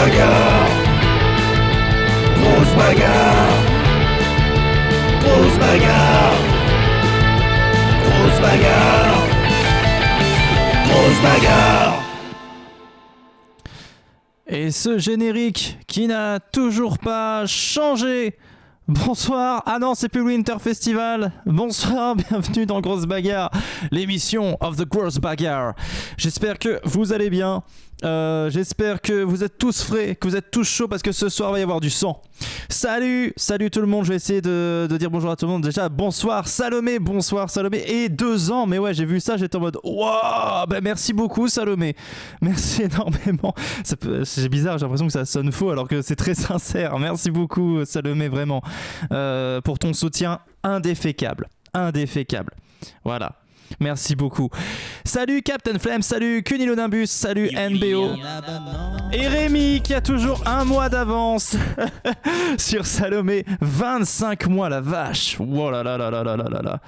bagarre. Grosse bagarre. Grosse bagarre. Grosse bagarre. Grosse bagarre. Et ce générique qui n'a toujours pas changé. Bonsoir, ah non c'est plus le Winter Festival. Bonsoir, bienvenue dans Grosse Bagarre, l'émission of the Grosse Bagarre. J'espère que vous allez bien, j'espère que vous êtes tous frais, que vous êtes tous chauds parce que ce soir il va y avoir du sang. Salut tout le monde, je vais essayer de dire bonjour à tout le monde. Déjà bonsoir Salomé, et 2 ans, mais ouais j'ai vu ça, j'étais en mode waouh, ben merci beaucoup Salomé, merci énormément. C'est bizarre, j'ai l'impression que ça sonne faux alors que c'est très sincère. Merci beaucoup Salomé, vraiment, pour ton soutien indéfectible. Voilà. Merci beaucoup. Salut Captain Flame, salut Cunilonimbus, salut NBO. Et Rémi qui a toujours 1 mois d'avance sur Salomé. 25 mois, la vache. Oh là là là là là là là.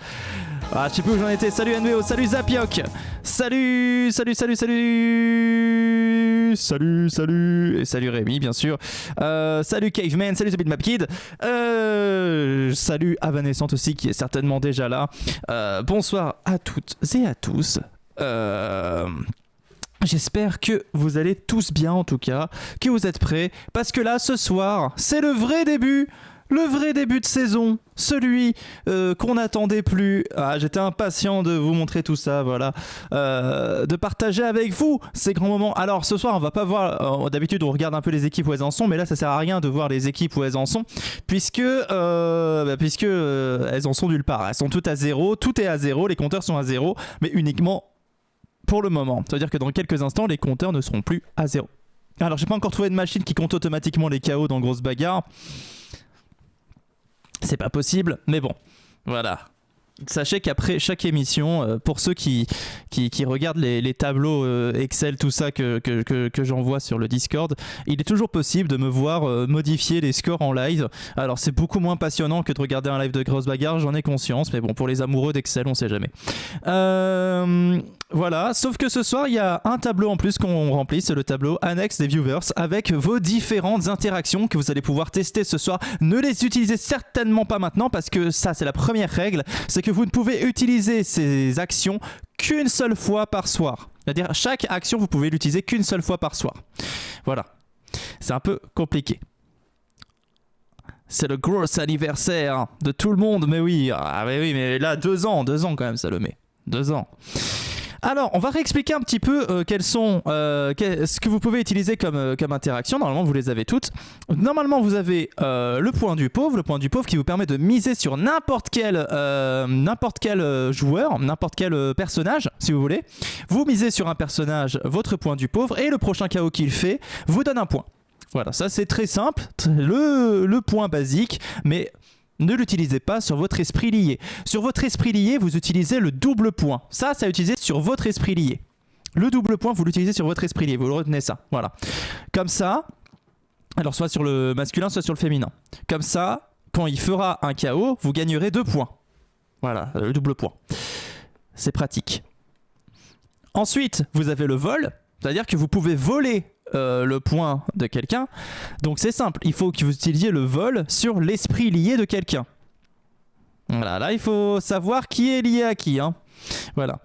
Ah, je sais plus où j'en étais. Salut NBO, salut Zapiok. Salut. Et salut Rémi, bien sûr. Salut Caveman, salut The Bitmap Kid. Salut Avanescente aussi, qui est certainement déjà là. Bonsoir à toutes et à tous. J'espère que vous allez tous bien, en tout cas, que vous êtes prêts, parce que là, ce soir, c'est le vrai début de saison, celui qu'on n'attendait plus. Ah, j'étais impatient de vous montrer tout ça, voilà, de partager avec vous ces grands moments. Alors ce soir on va pas voir, d'habitude on regarde un peu les équipes où elles en sont, mais là ça sert à rien de voir les équipes où elles en sont, puisque elles en sont nulle part. Elles sont toutes à zéro, tout est à zéro, les compteurs sont à zéro, mais uniquement pour le moment. C'est-à-dire que dans quelques instants les compteurs ne seront plus à zéro. Alors j'ai pas encore trouvé de machine qui compte automatiquement les KO dans Grosse Bagarre. C'est pas possible, mais bon, voilà. Sachez qu'après chaque émission, pour ceux qui regardent les tableaux Excel, tout ça que j'envoie sur le Discord, il est toujours possible de me voir modifier les scores en live. Alors c'est beaucoup moins passionnant que de regarder un live de Grosse Bagarre, j'en ai conscience, mais bon, pour les amoureux d'Excel, on sait jamais. Voilà, sauf que ce soir il y a un tableau en plus qu'on remplit, c'est le tableau annexe des viewers avec vos différentes interactions que vous allez pouvoir tester ce soir. Ne les utilisez certainement pas maintenant parce que ça c'est la première règle, c'est que vous ne pouvez utiliser ces actions qu'une seule fois par soir. C'est-à-dire chaque action vous pouvez l'utiliser qu'une seule fois par soir. Voilà, c'est un peu compliqué. C'est le gros anniversaire de tout le monde, mais oui, mais là 2 ans quand même Salomé, 2 ans. Alors, on va réexpliquer un petit peu quelles sont ce que vous pouvez utiliser comme interaction. Normalement, vous les avez toutes. Normalement, vous avez le point du pauvre qui vous permet de miser sur n'importe quel joueur, n'importe quel personnage, si vous voulez. Vous misez sur un personnage, votre point du pauvre, et le prochain KO qu'il fait vous donne un point. Voilà, ça c'est très simple, le point basique, mais ne l'utilisez pas sur votre esprit lié. Sur votre esprit lié, vous utilisez le double point. Ça à utiliser sur votre esprit lié. Le double point, vous l'utilisez sur votre esprit lié. Vous le retenez ça. Voilà. Comme ça, alors soit sur le masculin, soit sur le féminin. Comme ça, quand il fera un KO, vous gagnerez 2 points. Voilà, le double point. C'est pratique. Ensuite, vous avez le vol. C'est-à-dire que vous pouvez voler le point de quelqu'un. Donc c'est simple, il faut que vous utilisiez le vol sur l'esprit lié de quelqu'un. Voilà, là il faut savoir qui est lié à qui, hein. Voilà.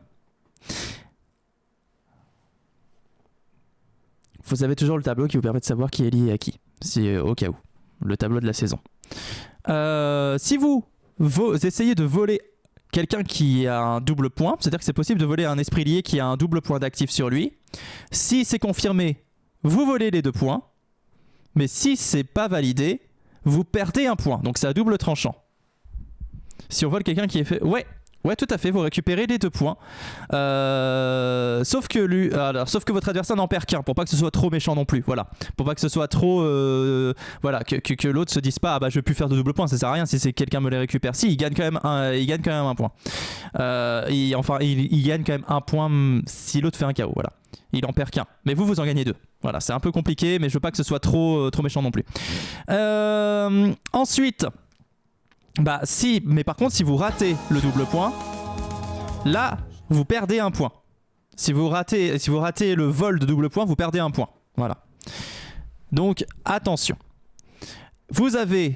Vous avez toujours le tableau qui vous permet de savoir qui est lié à qui, si, au cas où. Le tableau de la saison. Si vous essayez de voler quelqu'un qui a un double point, c'est-à-dire que c'est possible de voler un esprit lié qui a un double point d'actif sur lui. Si c'est confirmé, vous volez les 2 points, mais si c'est pas validé, vous perdez 1 point. Donc c'est à double tranchant. Si on vole quelqu'un qui est fait... Ouais, tout à fait, vous récupérez les 2 points. Sauf que votre adversaire n'en perd qu'un, pour pas que ce soit trop méchant non plus. Voilà. Pour pas que ce soit trop... que l'autre se dise pas, ah bah je vais plus faire de double point, ça sert à rien si c'est quelqu'un me les récupère. Si, il gagne quand même un point. Il gagne quand même 1 point si l'autre fait un KO, voilà. Il en perd qu'un. Mais vous en gagnez 2. Voilà, c'est un peu compliqué, mais je veux pas que ce soit trop méchant non plus. Ensuite, mais par contre, si vous ratez le double point, là, vous perdez 1 point. Si vous ratez le vol de double point, vous perdez 1 point. Voilà. Donc attention. Vous avez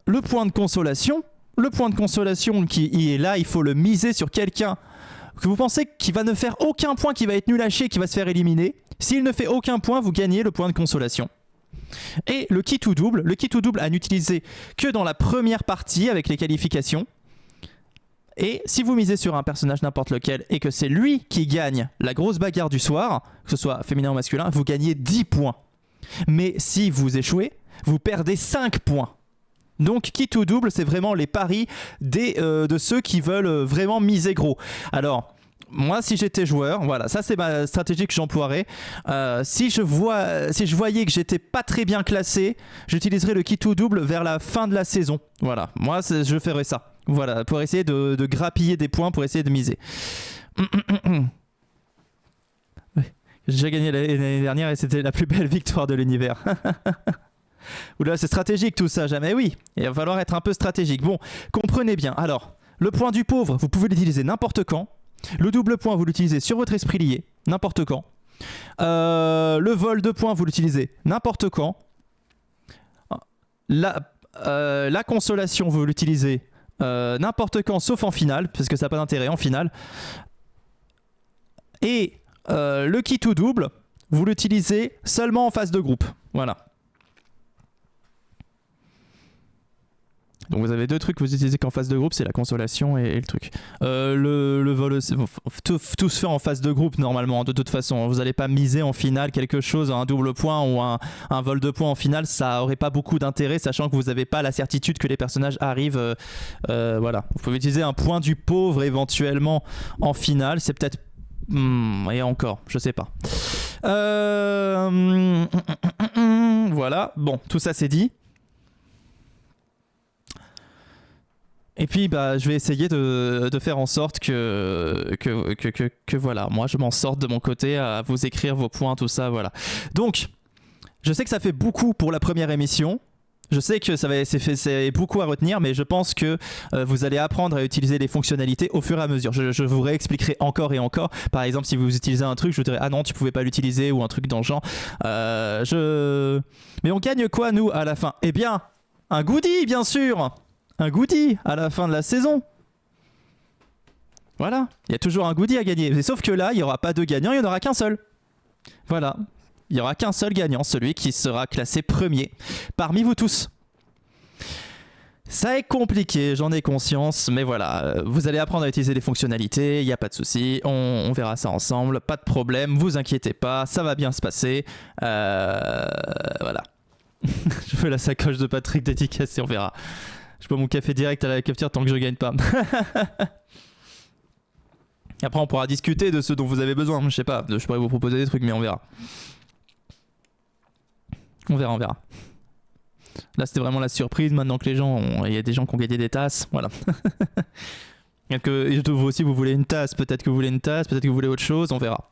le point de consolation. Le point de consolation qui est là, il faut le miser sur quelqu'un que vous pensez qu'il va ne faire aucun point, qui va être nul à chier, qui va se faire éliminer. S'il ne fait aucun point, vous gagnez le point de consolation. Et le kit ou double à n'utiliser que dans la première partie avec les qualifications. Et si vous misez sur un personnage n'importe lequel et que c'est lui qui gagne la grosse bagarre du soir, que ce soit féminin ou masculin, vous gagnez 10 points. Mais si vous échouez, vous perdez 5 points. Donc kit ou double, c'est vraiment les paris de ceux qui veulent vraiment miser gros. Alors, moi si j'étais joueur, voilà, ça c'est ma stratégie que j'emploierais. Si je voyais que j'étais pas très bien classé, j'utiliserais le kit ou double vers la fin de la saison. Voilà, moi je ferais ça. Voilà, pour essayer de grappiller des points, pour essayer de miser. J'ai déjà gagné l'année dernière et c'était la plus belle victoire de l'univers. Oula, c'est stratégique tout ça, jamais oui. Il va falloir être un peu stratégique. Bon, comprenez bien. Alors, le point du pauvre, vous pouvez l'utiliser n'importe quand. Le double point, vous l'utilisez sur votre esprit lié, n'importe quand. Le vol de points, vous l'utilisez n'importe quand. La consolation, vous l'utilisez n'importe quand, sauf en finale, parce que ça n'a pas d'intérêt en finale. Et le kit ou double, vous l'utilisez seulement en phase de groupe. Voilà. Donc vous avez deux trucs que vous utilisez qu'en phase de groupe, c'est la consolation et le truc. Le vol, tout se fait en phase de groupe normalement, de toute façon. Vous n'allez pas miser en finale quelque chose, un double point ou un vol de points en finale, ça n'aurait pas beaucoup d'intérêt, sachant que vous n'avez pas la certitude que les personnages arrivent. Voilà. Vous pouvez utiliser un point du pauvre éventuellement en finale, c'est peut-être... et encore, je sais pas. Voilà, bon, tout ça c'est dit. Et puis bah, je vais essayer de faire en sorte que voilà, moi je m'en sorte de mon côté à vous écrire vos points, tout ça, voilà. Donc, je sais que ça fait beaucoup pour la première émission. Je sais que c'est beaucoup à retenir, mais je pense que vous allez apprendre à utiliser les fonctionnalités au fur et à mesure. Je vous réexpliquerai encore et encore. Par exemple, si vous utilisez un truc, je vous dirai « Ah non, tu pouvais pas l'utiliser » ou un truc dans le genre. Mais on gagne quoi, nous, à la fin? Eh bien, un goodie, bien sûr. Un goodie à la fin de la saison. Voilà, il y a toujours un goodie à gagner. Mais sauf que là, il n'y aura pas de gagnant, il n'y en aura qu'un seul. Voilà, il n'y aura qu'un seul gagnant, celui qui sera classé premier parmi vous tous. Ça est compliqué, j'en ai conscience, mais voilà, vous allez apprendre à utiliser les fonctionnalités, il n'y a pas de souci, on verra ça ensemble, pas de problème, vous inquiétez pas, ça va bien se passer. Voilà. Je fais la sacoche de Patrick dédicacée, on verra. Je bois mon café direct à la cafetière tant que je gagne pas. Après, on pourra discuter de ce dont vous avez besoin. Je sais pas, je pourrais vous proposer des trucs, mais on verra. On verra. Là, c'était vraiment la surprise. Maintenant que les gens, il y a des gens qui ont gagné des tasses, voilà. Et vous aussi, vous voulez une tasse. Peut-être que vous voulez une tasse, peut-être que vous voulez autre chose. On verra.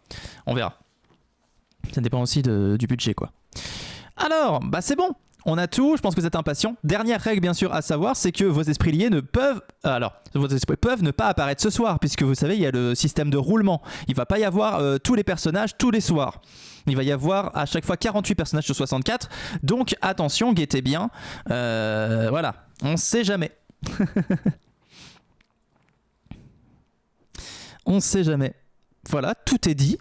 Ça dépend aussi du budget, quoi. Alors, bah c'est bon. On a tout, je pense que vous êtes impatients. Dernière règle bien sûr à savoir, c'est que vos esprits liés peuvent ne pas apparaître ce soir, puisque vous savez, il y a le système de roulement. Il ne va pas y avoir tous les personnages tous les soirs. Il va y avoir à chaque fois 48 personnages sur 64. Donc attention, guettez bien. Voilà, on ne sait jamais. On ne sait jamais. Voilà, tout est dit.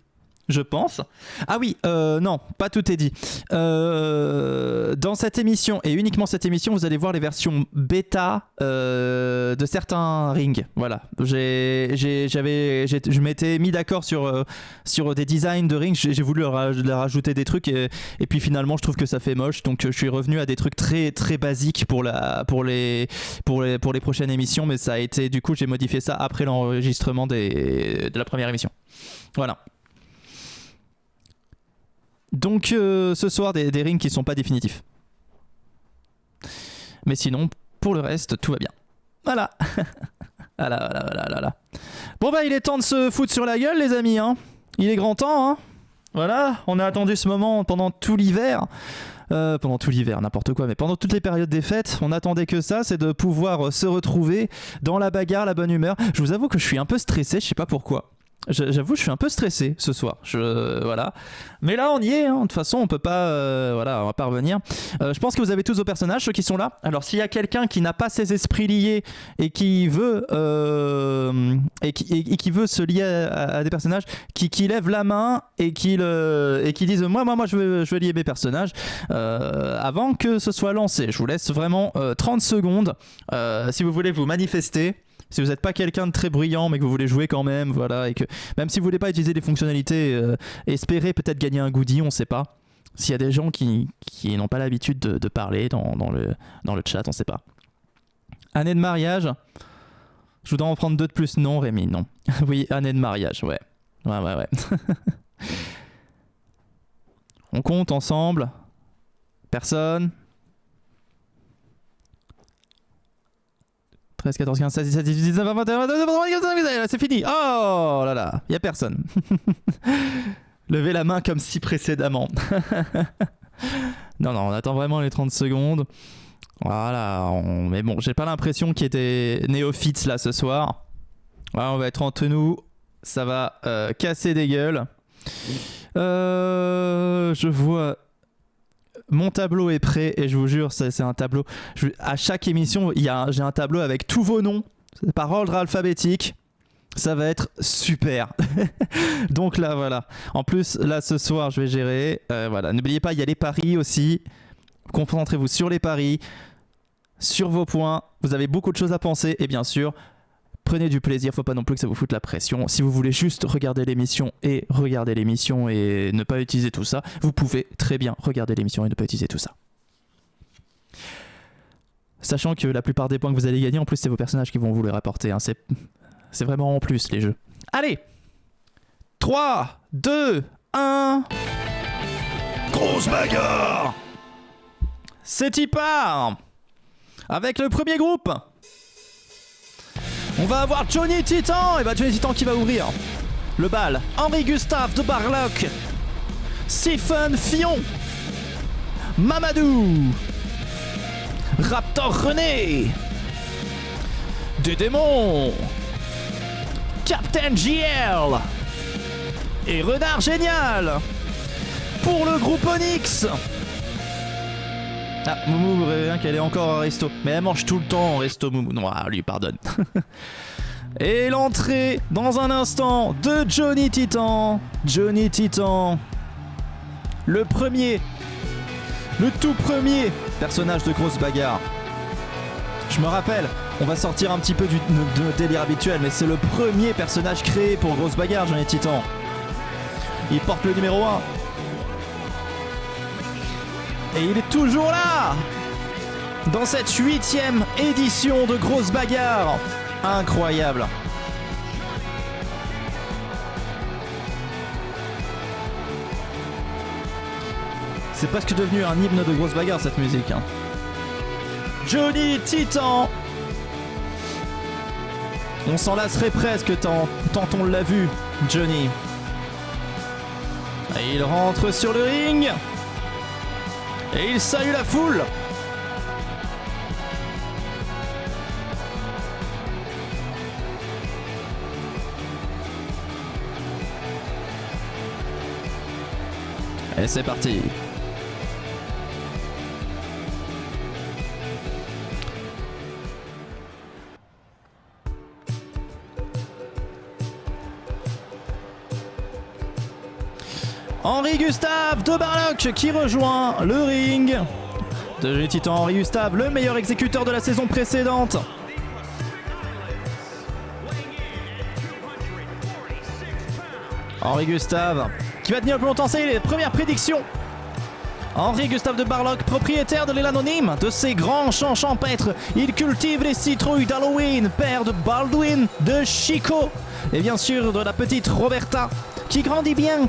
Je pense. Ah oui, non, pas tout est dit. Dans cette émission, et uniquement cette émission, vous allez voir les versions bêta de certains rings. Voilà. Je m'étais mis d'accord sur des designs de rings. J'ai voulu leur rajouter des trucs et puis finalement, je trouve que ça fait moche. Donc, je suis revenu à des trucs très, très basiques pour les prochaines émissions. Mais ça a été, du coup, j'ai modifié ça après l'enregistrement de la première émission. Voilà. Donc ce soir des rings qui sont pas définitifs. Mais sinon, pour le reste, tout va bien. Voilà. Voilà. Bon bah il est temps de se foutre sur la gueule les amis, hein. Il est grand temps, hein. Voilà, on a attendu ce moment pendant tout l'hiver. Pendant tout l'hiver, n'importe quoi, mais pendant toutes les périodes des fêtes, on attendait que ça, c'est de pouvoir se retrouver dans la bagarre, la bonne humeur. Je vous avoue que je suis un peu stressé, je sais pas pourquoi. J'avoue, je suis un peu stressé ce soir. Voilà. Mais là, on y est. Hein. De toute façon, on peut pas. Voilà, on va pas revenir. Je pense que vous avez tous vos personnages, ceux qui sont là. Alors, s'il y a quelqu'un qui n'a pas ses esprits liés et qui veut et qui veut se lier à des personnages, qui lève la main et qui disent moi, je veux lier mes personnages avant que ce soit lancé. Je vous laisse vraiment 30 secondes si vous voulez vous manifester. Si vous n'êtes pas quelqu'un de très bruyant mais que vous voulez jouer quand même, voilà, et que même si vous voulez pas utiliser des fonctionnalités, espérez peut-être gagner un goodie, on ne sait pas. S'il y a des gens qui n'ont pas l'habitude de parler dans le chat, on ne sait pas. Année de mariage. Je voudrais en prendre 2 de plus. Non, Rémi, non. Oui, année de mariage, ouais. Ouais. On compte ensemble. Personne. 13, 14, 15, 16, 17, 18, 19, 20, 21, 22, 23, 24, 25, 26, c'est fini. Oh là là, il n'y a personne. Levez la main comme si précédemment. Non, on attend vraiment les 30 secondes. Voilà, mais bon, j'ai pas l'impression qu'il y ait des néophytes là ce soir. Voilà, on va être entre nous. Ça va casser des gueules. Je vois... Mon tableau est prêt et je vous jure, c'est un tableau. À chaque émission, j'ai un tableau avec tous vos noms par ordre alphabétique. Ça va être super. Donc là, voilà. En plus, là, ce soir, je vais gérer. Voilà. N'oubliez pas, il y a les paris aussi. Concentrez-vous sur les paris, sur vos points. Vous avez beaucoup de choses à penser et bien sûr, prenez du plaisir. Faut pas non plus que ça vous foute la pression. Si vous voulez juste regarder l'émission et ne pas utiliser tout ça, vous pouvez très bien regarder l'émission et ne pas utiliser tout ça. Sachant que la plupart des points que vous allez gagner, en plus, c'est vos personnages qui vont vous les rapporter. Hein. C'est vraiment en plus les jeux. Allez, 3, 2, 1. Grosse bagarre. C'est y part. Avec le premier groupe. On va avoir Johnny Titan. Et bah Johnny Titan qui va ouvrir le bal. Henri Gustave de Barlock. Siphon Fillon. Mamadou. Raptor René. Des démons. Captain JL. Et Renard Génial. Pour le groupe Onyx. Ah, Moumou, vous rêvez bien qu'elle est encore à resto. Mais elle mange tout le temps en resto, Moumou. Non, lui, pardonne. Et l'entrée, dans un instant, de Johnny Titan. Johnny Titan. Le tout premier personnage de Grosse Bagarre. Je me rappelle, on va sortir un petit peu de notre délire habituel, mais c'est le premier personnage créé pour Grosse Bagarre, Johnny Titan. Il porte le numéro 1. Et il est toujours là dans cette 8e édition de Grosse Bagarre. Incroyable. C'est presque devenu un hymne de Grosse Bagarre cette musique. Hein. Johnny Titan. On s'en lasserait presque tant on l'a vu, Johnny. Et il rentre sur le ring. Et il salue la foule. Et c'est parti. Henri Gustave de Barlock qui rejoint le ring. De Johnny Titan, Henri Gustave, le meilleur exécuteur de la saison précédente. Henri Gustave qui va tenir le plus longtemps, c'est les premières prédictions. Henri Gustave de Barlock, propriétaire de l'anonyme, de ses grands champs champêtres. Il cultive les citrouilles d'Halloween, père de Baldwin, de Chico et bien sûr de la petite Roberta qui grandit bien,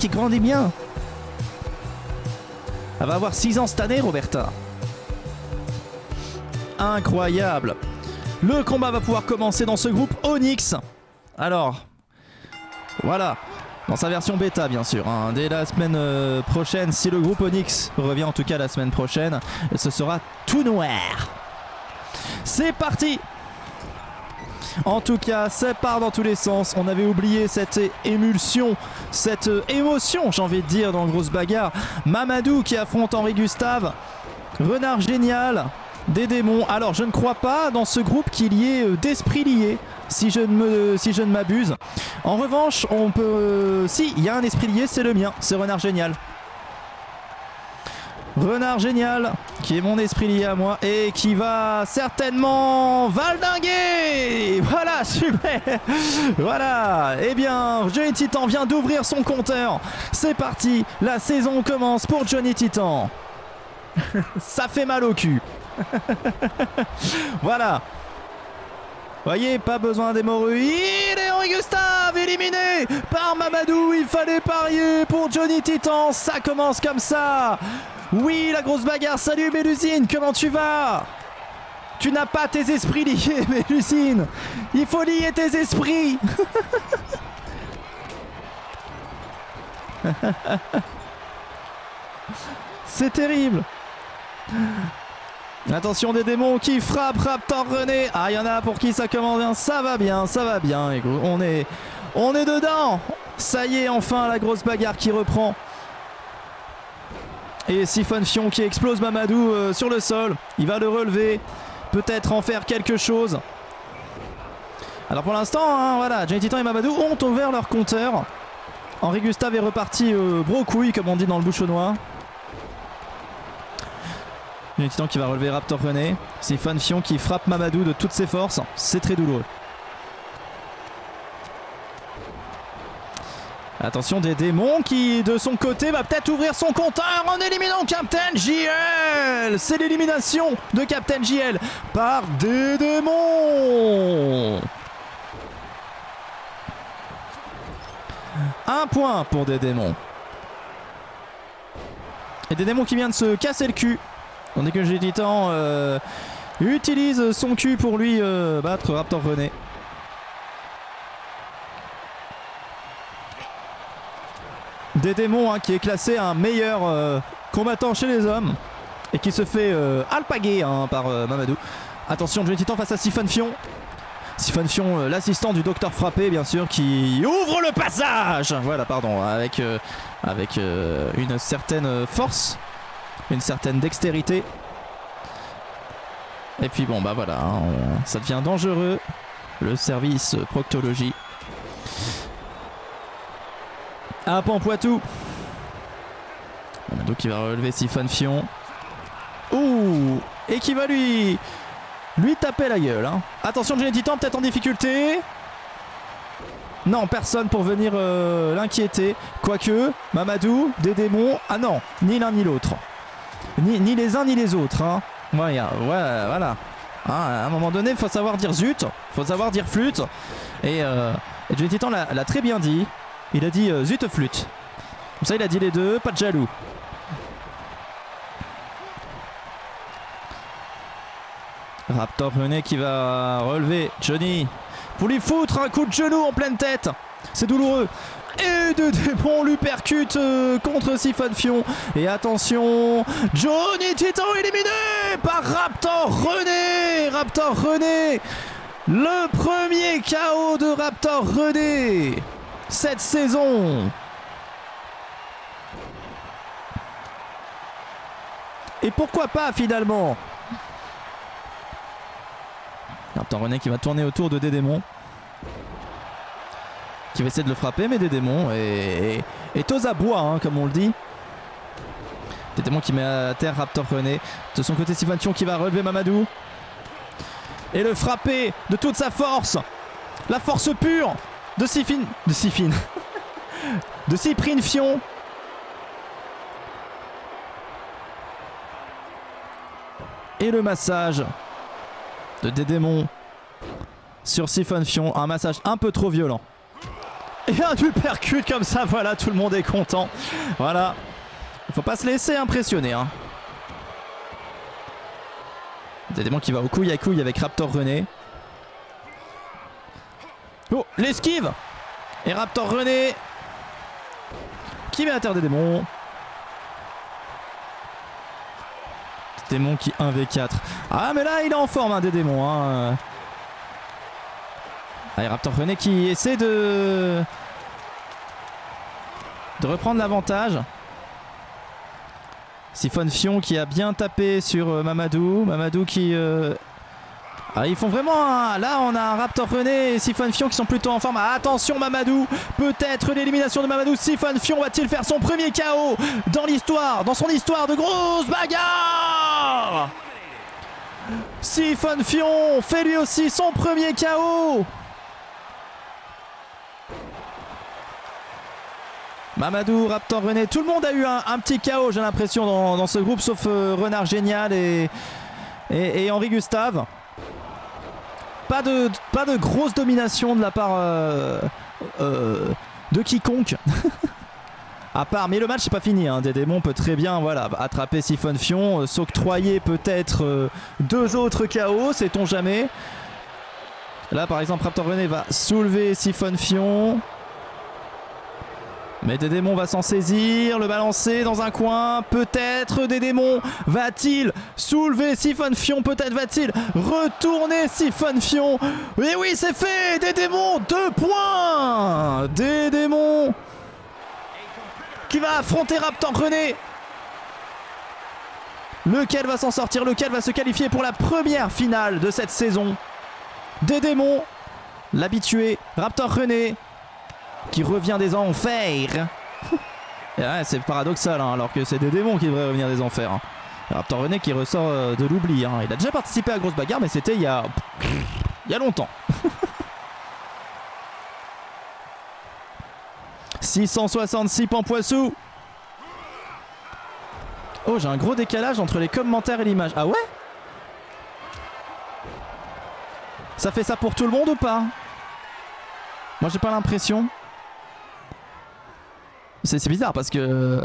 Elle va avoir 6 ans cette année, Roberta. Incroyable. Le combat va pouvoir commencer dans ce groupe Onyx. Alors, voilà. Dans sa version bêta, bien sûr. Hein. Dès la semaine prochaine, si le groupe Onyx revient en tout cas la semaine prochaine, ce sera tout noir. C'est parti. En tout cas, ça part dans tous les sens. On avait oublié cette émulsion, cette émotion, j'ai envie de dire, dans Grosse Bagarre. Mamadou qui affronte Henri Gustave. Renard génial. Des démons. Alors, je ne crois pas dans ce groupe qu'il y ait d'esprit lié, si je ne m'abuse. En revanche, on peut... si, il y a un esprit lié, c'est le mien. C'est Renard génial. Renard génial, qui est mon esprit lié à moi et qui va certainement valdinguer. Voilà, super. Voilà, eh bien, Johnny Titan vient d'ouvrir son compteur. C'est parti, la saison commence pour Johnny Titan. Ça fait mal au cul. Voilà. Voyez, pas besoin d'hémorroïdes. Et Henri Gustave éliminé par Mamadou. Il fallait parier pour Johnny Titan. Ça commence comme ça. Oui, la Grosse Bagarre. Salut Mélusine, comment tu vas? Tu n'as pas tes esprits liés, Mélusine. Il faut lier tes esprits. C'est terrible. Attention des démons qui frappent Raptor René. Ah, il y en a pour qui ça commence bien. Ça va bien, ça va bien. Écoute, on est dedans. Ça y est, enfin la Grosse Bagarre qui reprend. Et Siphon Fion qui explose Mamadou sur le sol. Il va le relever. Peut-être en faire quelque chose. Alors pour l'instant, hein, voilà, Johnny Titan et Mamadou ont ouvert leur compteur. Henri Gustave est reparti brocouille, comme on dit dans le bouchonnois. Johnny Titan qui va relever Raptor René. Siphon Fion qui frappe Mamadou de toutes ses forces. C'est très douloureux. Attention des démons qui de son côté va peut-être ouvrir son compteur en éliminant Captain JL. C'est l'élimination de Captain JL par des démons. Un point pour des démons. Et des démons qui vient de se casser le cul. Tandis que Johnny Titan utilise son cul pour lui battre Raptor René. Des démons hein, qui est classé un meilleur combattant chez les hommes et qui se fait alpaguer hein, par Mamadou. Attention, Johnny Titan face à Siphon Fion. Siphon Fion, l'assistant du docteur Frappé bien sûr, qui ouvre le passage. Voilà, pardon, avec une certaine force, une certaine dextérité. Et puis bon bah voilà, hein, ça devient dangereux. Le service proctologie. À Pampoitou. Mamadou qui va relever Siphon Fion. Ouh. Et qui va lui taper la gueule. Hein. Attention, Johnny Titan peut-être en difficulté. Non, personne pour venir l'inquiéter. Quoique, Mamadou, des démons. Ah non, ni l'un ni l'autre. Ni les uns ni les autres. Hein. Ouais, voilà. Hein, à un moment donné, il faut savoir dire zut. Il faut savoir dire flûte. Et Johnny Titan l'a très bien dit. Il a dit zut flûte. Comme ça, il a dit les deux, pas de jaloux. Raptor René qui va relever Johnny pour lui foutre un coup de genou en pleine tête. C'est douloureux. Et de démons lui percute contre Siphon Fion. Et attention, Johnny Titan éliminé par Raptor René. Raptor René, le premier KO de Raptor René cette saison. Et pourquoi pas finalement? Raptor René qui va tourner autour de Dédémon, qui va essayer de le frapper, mais Dédémon est aux abois hein, comme on le dit. Dédémon qui met à terre Raptor René. De son côté, Siphon Fion qui va relever Mamadou et le frapper de toute sa force. La force pure de Cyprien Fion. Et le massage de Dédémon sur Siphon Fion. Un massage un peu trop violent. Et un uppercut comme ça, voilà, tout le monde est content. Voilà. Il faut pas se laisser impressionner. Hein. Dédémon qui va au couille à couille avec Raptor René. Oh, l'esquive. Et Raptor René qui met à terre Dédémon. Dédémon qui 1v4. Ah mais là il est en forme hein, Dédémon. Hein. Allez, Raptor René qui essaie de reprendre l'avantage. Siphon Fion qui a bien tapé sur Mamadou. Mamadou qui... Ah, ils font vraiment un... Là on a un Raptor René et Siphon Fion qui sont plutôt en forme. Ah, attention Mamadou, peut-être l'élimination de Mamadou. Siphon Fion va-t-il faire son premier KO dans son histoire de grosse bagarre? Siphon Fion fait lui aussi son premier KO. Mamadou, Raptor René, tout le monde a eu un petit KO, j'ai l'impression, dans ce groupe, sauf Renard Génial et Henri Gustave. Pas de grosse domination de la part de quiconque. À part, mais le match n'est pas fini. Hein. Dédémon peut très bien attraper Siphon Fion, s'octroyer peut-être 2 autres KO, sait-on jamais. Là par exemple, Raptor René va soulever Siphon Fion. Mais Dédémon va s'en saisir, le balancer dans un coin. Peut-être Dédémon va-t-il soulever Siphon Fion? Peut-être va-t-il retourner Siphon Fion? Et oui, c'est fait. Dédémon, 2 points. Dédémon qui va affronter Raptor René. Lequel va s'en sortir? Lequel va se qualifier pour la première finale de cette saison? Dédémon, l'habitué. Raptor René qui revient des enfers. Ouais, c'est paradoxal, hein, alors que c'est Dédémon qui devrait revenir des enfers. Hein. Raptor René qui ressort de l'oubli. Hein. Il a déjà participé à Grosse Bagarre, mais c'était il y a longtemps. 666 Pampoissou. Oh, j'ai un gros décalage entre les commentaires et l'image. Ah ouais? Ça fait ça pour tout le monde ou pas? Moi j'ai pas l'impression. C'est bizarre parce que...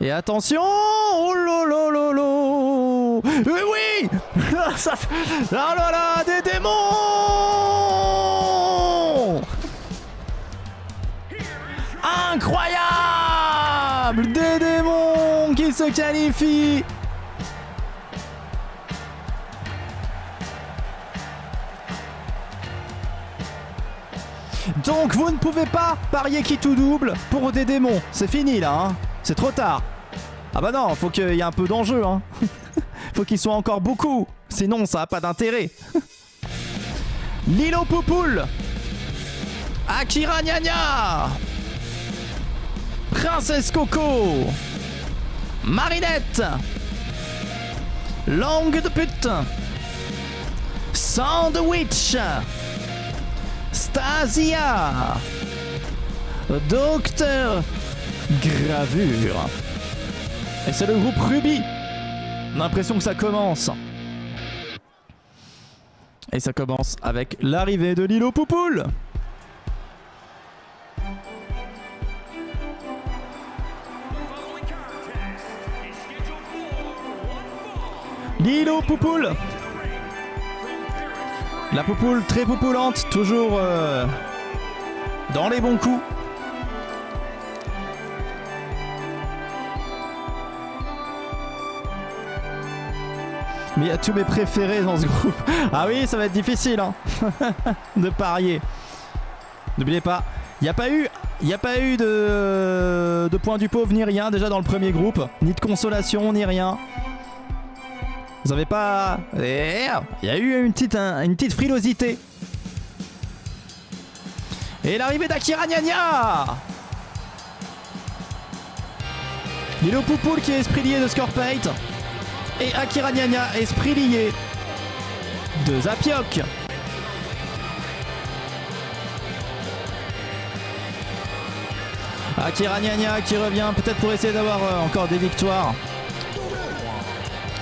Et attention! Oh lolo! Oui! Ça... Oh là là! Des démons! Incroyable! Des démons qui se qualifient! Donc vous ne pouvez pas parier qui tout double pour des démons. C'est fini là, hein. C'est trop tard. Ah bah non, faut qu'il y ait un peu d'enjeu, hein. Faut qu'il soit encore beaucoup. Sinon ça n'a pas d'intérêt. Lilo Poupoule, Akira Gnagna, Princesse Coco, Marinette, Langue de pute, Sandwich, Stasia, Docteur Gravure. Et c'est le groupe Ruby. On a l'impression que ça commence. Et ça commence avec l'arrivée de Lilo Poupoule. Lilo Poupoule. La Poupoule très poupoulante, toujours dans les bons coups. Mais il y a tous mes préférés dans ce groupe. Ah oui, ça va être difficile hein, de parier. N'oubliez pas, il n'y a pas eu de point du pauvre ni rien déjà dans le premier groupe. Ni de consolation, ni rien. Vous avez pas... Il y a eu une petite frilosité. Et l'arrivée d'Akira Gnagna. Lilo Poupoule qui est esprit lié de Scorpate. Et Akira Gnagna, esprit lié de Zapioc. Akira Gnagna qui revient peut-être pour essayer d'avoir encore des victoires.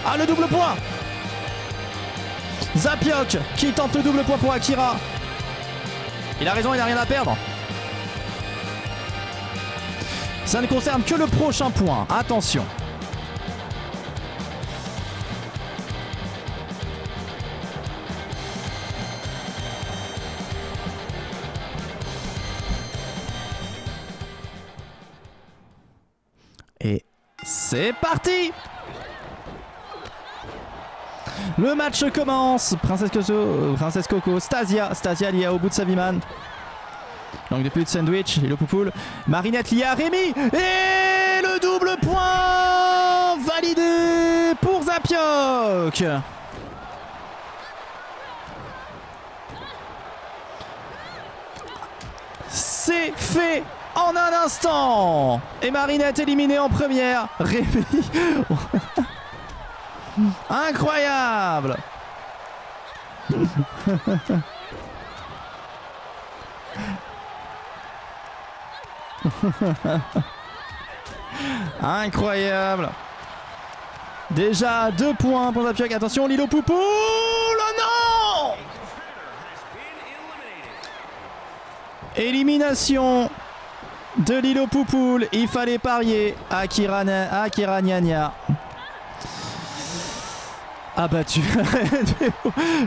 Ah, le double point. Zapioc qui tente le double point pour Akira. Il a raison, il n'a rien à perdre. Ça ne concerne que le prochain point. Attention. Et c'est parti. Le match commence. Princesse Coco, Stasia liée au bout de sa Viman. Langue de pute, sandwich, Lilo Poupoule. Marinette liée à Rémi. Et le double point validé pour Zapioc. C'est fait en un instant. Et Marinette éliminée en première. Rémi. Incroyable. Incroyable. Déjà 2 points pour Zapioc. Attention, Lilo Poupoule. Oh non. Élimination de Lilo Poupoule. Il fallait parier. Akira Gnagna. Abattu.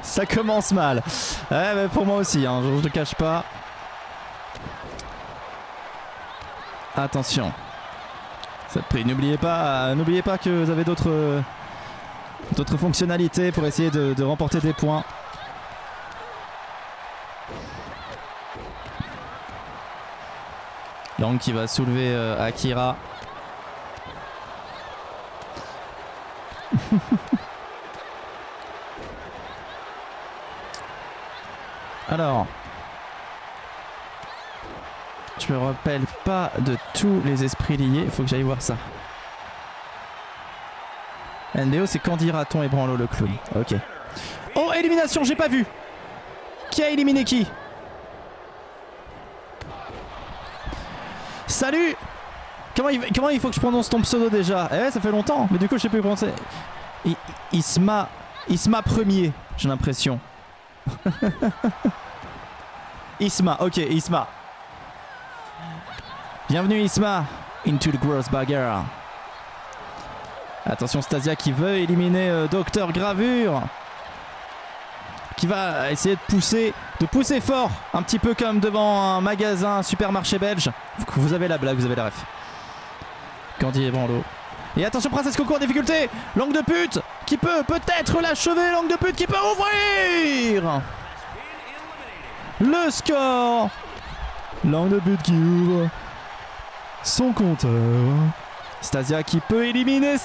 Ça commence mal. Ouais, mais pour moi aussi, hein, je ne te cache pas. Attention. N'oubliez pas que vous avez d'autres fonctionnalités pour essayer de remporter des points. Lang qui va soulever Akira. Alors, je me rappelle pas de tous les esprits liés, il faut que j'aille voir ça. NDO, c'est quand dira-t-on et Branlo le clown. Ok. Oh, élimination, j'ai pas vu. Qui a éliminé qui? Salut. Comment il faut que je prononce ton pseudo déjà? Eh ouais, ça fait longtemps, mais du coup je sais plus prononcer. Isma premier, j'ai l'impression. Isma, ok, Isma. Bienvenue Isma, into the gross bagarre. Attention Stasia qui veut éliminer Docteur Gravure. Qui va essayer de pousser fort, un petit peu comme devant un magasin, un supermarché belge. Vous avez la blague, vous avez la ref. Candy et Branlo. Et attention Princesse Coco en difficulté. Langue de pute qui peut peut-être l'achever. Langue de pute qui peut ouvrir le score. Langue de pute qui ouvre son compteur. Stasia qui peut éliminer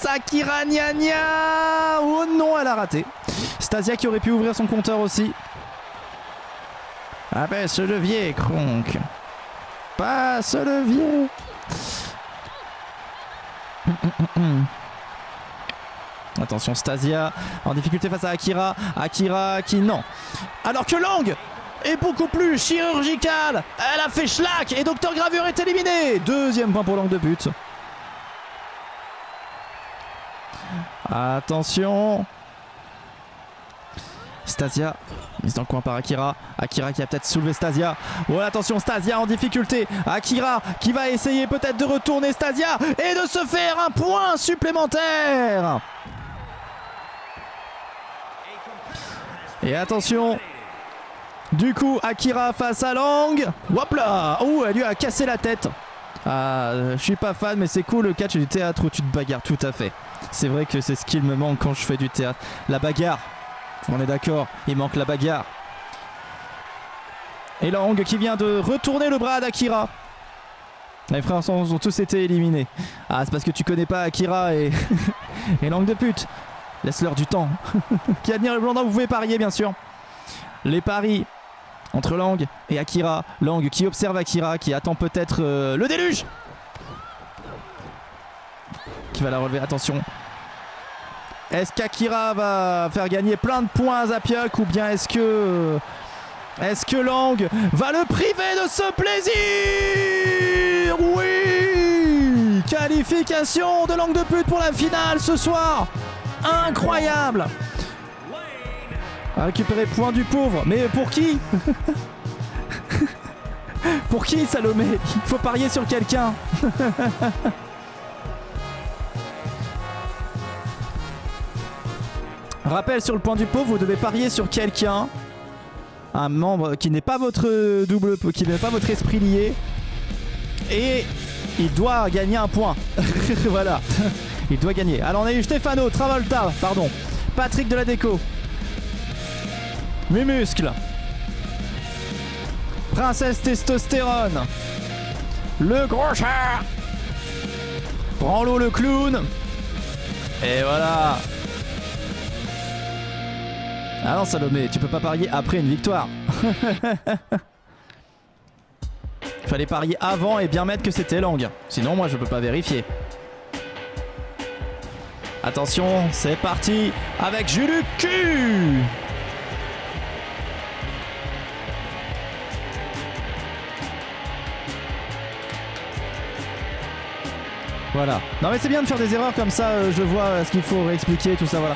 Akira Gnagna. Oh non, elle a raté. Stasia qui aurait pu ouvrir son compteur aussi. Ah ben ce levier, Kronk. Passe le levier. Attention Stasia en difficulté face à Akira. Akira qui non. Alors que Lang est beaucoup plus chirurgicale. Elle a fait schlack et Docteur Gravure est éliminé. Deuxième point pour Langue de pute. Attention. Stasia mise dans le coin par Akira. Akira qui a peut-être soulevé Stasia. Oh attention Stasia en difficulté. Akira qui va essayer peut-être de retourner Stasia et de se faire un point supplémentaire. Et attention. Du coup Akira face à Lang. Hop là. Oh, elle lui a cassé la tête. Ah, je suis pas fan mais c'est cool le catch du théâtre où tu te bagarres, tout à fait. C'est vrai que c'est ce qu'il me manque quand je fais du théâtre. La bagarre. On est d'accord, il manque la bagarre. Et Lang qui vient de retourner le bras d'Akira. Les frères ont tous été éliminés. Ah, c'est parce que tu connais pas Akira et, et Langue de pute. Laisse-leur du temps. Qui admire le blondin, vous pouvez parier bien sûr. Les paris entre Lang et Akira. Lang qui observe Akira, qui attend peut-être le déluge. Qui va la relever, attention. Est-ce qu'Akira va faire gagner plein de points à Zapioc ou bien est-ce que Lang va le priver de ce plaisir? Oui! Qualification de Langue de pute pour la finale ce soir. Incroyable! À récupérer point du pauvre. Mais pour qui? Pour qui Salomé? Il faut parier sur quelqu'un. Rappel sur le point du pauvre, vous devez parier sur quelqu'un. Un membre qui n'est pas votre double, qui n'est pas votre esprit lié. Et il doit gagner un point. Voilà. Il doit gagner. Alors on a eu Stefano Travolta, pardon. Patrick de la déco. Mumuscle. Princesse Testostérone. Le gros chat. Branlo le clown. Et voilà. Ah non Salomé, tu peux pas parier après une victoire. Fallait parier avant et bien mettre que c'était Lang. Sinon moi je peux pas vérifier. Attention, c'est parti avec Julucu. Voilà. Non mais c'est bien de faire des erreurs comme ça, je vois ce qu'il faut réexpliquer, tout ça, voilà.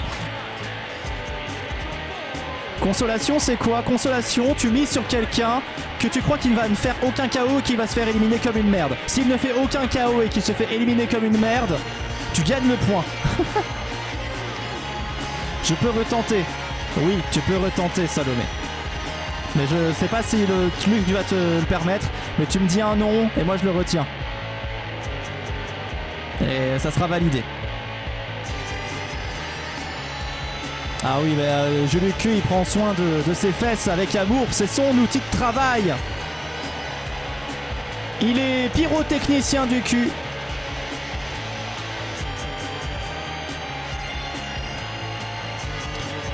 Consolation, c'est quoi? Consolation, tu mises sur quelqu'un que tu crois qu'il va ne faire aucun KO et qu'il va se faire éliminer comme une merde. S'il ne fait aucun KO et qu'il se fait éliminer comme une merde, tu gagnes le point. Je peux retenter. Oui, tu peux retenter, Salomé. Mais je sais pas si le truc va te le permettre, mais tu me dis un nom et moi je le retiens. Et ça sera validé. Ah oui, mais Julucu il prend soin de ses fesses avec amour, c'est son outil de travail. Il est pyrotechnicien du cul.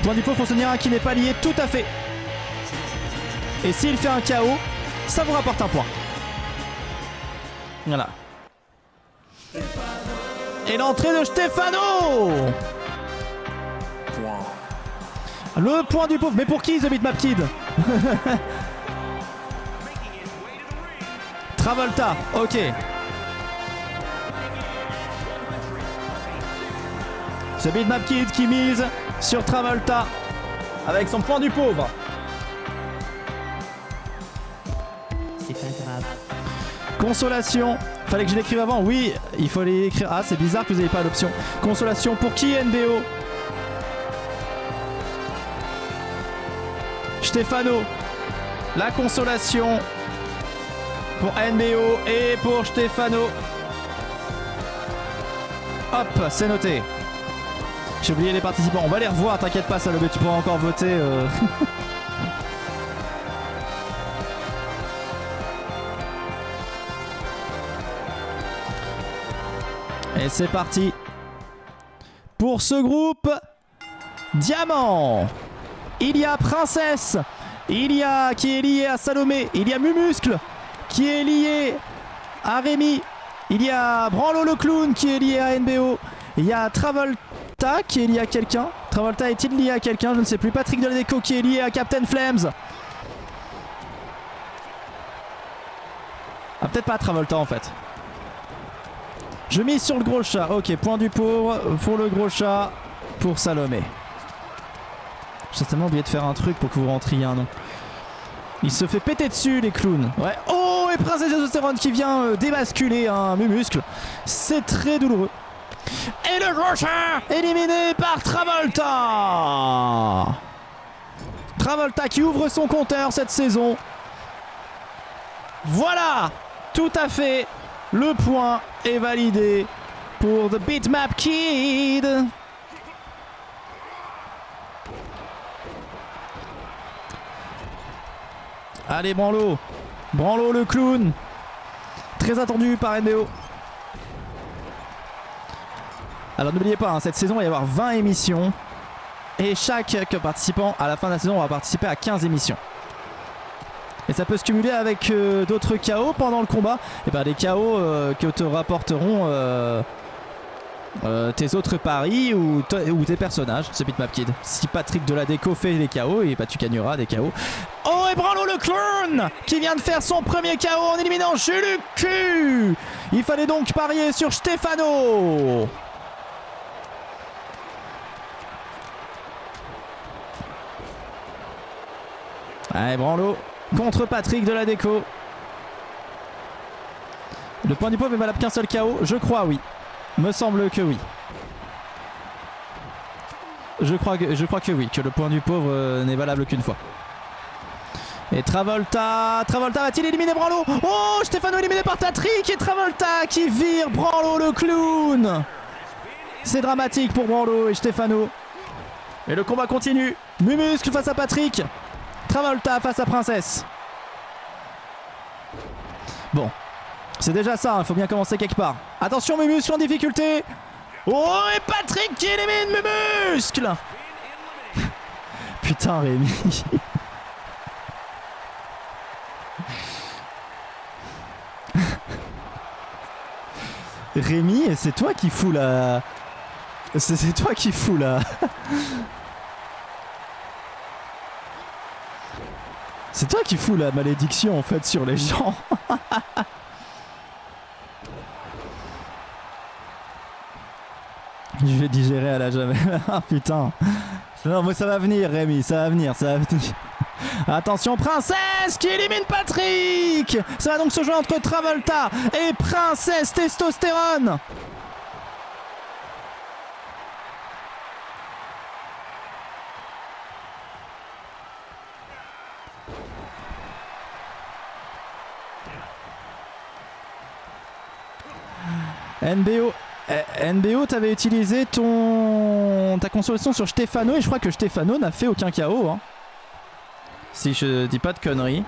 Point du pauvre pour Sonia qui n'est pas lié, tout à fait. Et s'il fait un KO, ça vous rapporte un point. Voilà. Et l'entrée de Stefano. Le point du pauvre. Mais pour qui The Bitmap Kid? Travolta, ok. The Bitmap Kid qui mise sur Travolta avec son point du pauvre. C'est pas grave. Consolation. Fallait que je l'écrive avant. Oui, il faut l'écrire. Ah, c'est bizarre que vous n'ayez pas l'option. Consolation pour qui, NBO? Stefano. La consolation pour NBO et pour Stefano. Hop, c'est noté. J'ai oublié les participants. On va les revoir, t'inquiète pas, Salomé, tu pourras encore voter. Et c'est parti pour ce groupe Diamant. Il y a Princesse, il y a qui est lié à Salomé, il y a Mumuscle qui est lié à Rémi, il y a Branlo le clown qui est lié à NBO, il y a Travolta qui est lié à quelqu'un. Travolta est-il lié à quelqu'un? Je ne sais plus. Patrick de la déco qui est lié à Captain Flames. Ah, peut-être pas Travolta en fait. Je mise sur le gros chat. Ok, point du pauvre pour le gros chat pour Salomé. J'ai certainement oublié de faire un truc pour que vous rentriez un nom. Il se fait péter dessus les clowns. Ouais. Oh, et Princesse Testostérone qui vient débasculer un Mumuscle. C'est très douloureux. Et le gros chat éliminé par Travolta. Travolta qui ouvre son compteur cette saison. Voilà, tout à fait. Le point est validé pour The Bitmap Kid. Allez, Branlo. Branlo le clown. Très attendu par NBO. Alors n'oubliez pas, hein, cette saison il va y avoir 20 émissions. Et chaque participant à la fin de la saison va participer à 15 émissions. Et ça peut se cumuler avec d'autres KO pendant le combat. Et bien des KO que te rapporteront tes autres paris ou tes personnages, ce Bitmap Kid. Si Patrick de la déco fait des KO, et bah tu gagneras des KO. Oh, et Branlo le clown qui vient de faire son premier KO en éliminant Julucu. Il fallait donc parier sur Stefano. Allez, Branlo contre Patrick de la déco. Le point du pauvre est valable qu'un seul KO. Je crois, oui. Me semble que oui. Je crois que oui, que le point du pauvre n'est valable qu'une fois. Et Travolta va-t-il éliminer Branlo? Oh, Stefano éliminé par Patrick et Travolta qui vire Branlo le clown. C'est dramatique pour Branlo et Stefano. Et le combat continue. Mumuscle face à Patrick. Travolta face à Princesse. Bon. C'est déjà ça, il faut bien commencer quelque part. Attention, Mumuscle en difficulté. Oh, et Patrick qui élimine Mumuscle. Putain, Rémi. Rémi, c'est toi qui fous la... C'est toi qui fous la... C'est toi qui fous la malédiction en fait sur les gens. Je vais digérer à la jamais. Ah putain. Non mais ça va venir Rémi, ça va venir, ça va venir. Attention, Princesse qui élimine Patrick. Ça va donc se jouer entre Travolta et Princesse Testostérone. NBO, t'avais utilisé ta consolation sur Stefano et je crois que Stefano n'a fait aucun KO. Hein. Si je dis pas de conneries.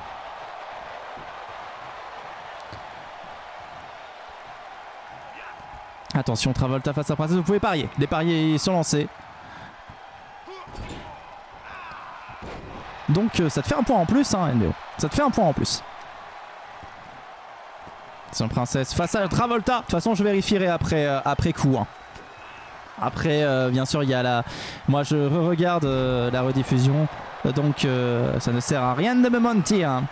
Attention, Travolta face à Princesse, vous pouvez parier. Les paris sont lancés. Donc ça te fait un point en plus, hein, NBO. Ça te fait un point en plus. Attention, Princesse face à Travolta. De toute façon, je vérifierai après coup. Hein. Après, bien sûr, il y a la... Moi, je regarde la rediffusion. Donc, ça ne sert à rien de me mentir.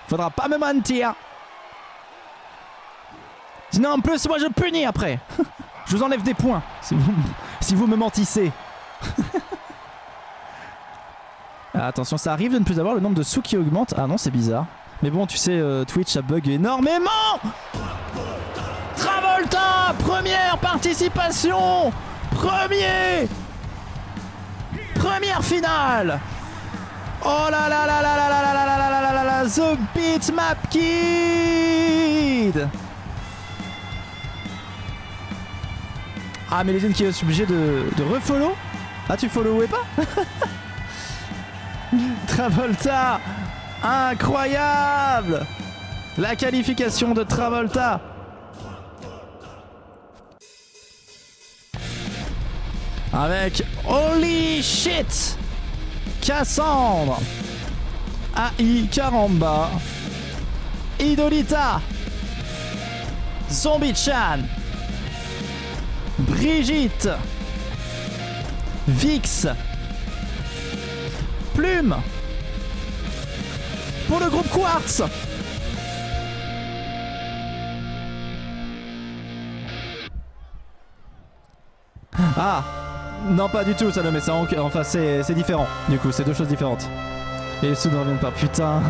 Faudra pas me mentir. Sinon, en plus, moi, je punis après. Je vous enlève des points si vous me mentissez. Attention, ça arrive de ne plus avoir le nombre de sous qui augmente. Ah non, c'est bizarre. Mais bon, tu sais, Twitch, ça bug énormément. Travolta, première participation. Première finale. Oh là là là là là là là là là là là là là, The Bitmap Kid. Ah, mais les unes qui est obligé de refollow. Ah, tu followais pas. Travolta. Incroyable. La qualification de Travolta. Avec Holy Shit, Cassandre, AI Caramba, Idolita, Zombie-chan, Brigitte, Vix, Plume, pour le groupe Quartz. Ah non, pas du tout, ça, mais ça, enfin c'est différent. Du coup, c'est deux choses différentes. Et les sous ne reviennent pas. Putain,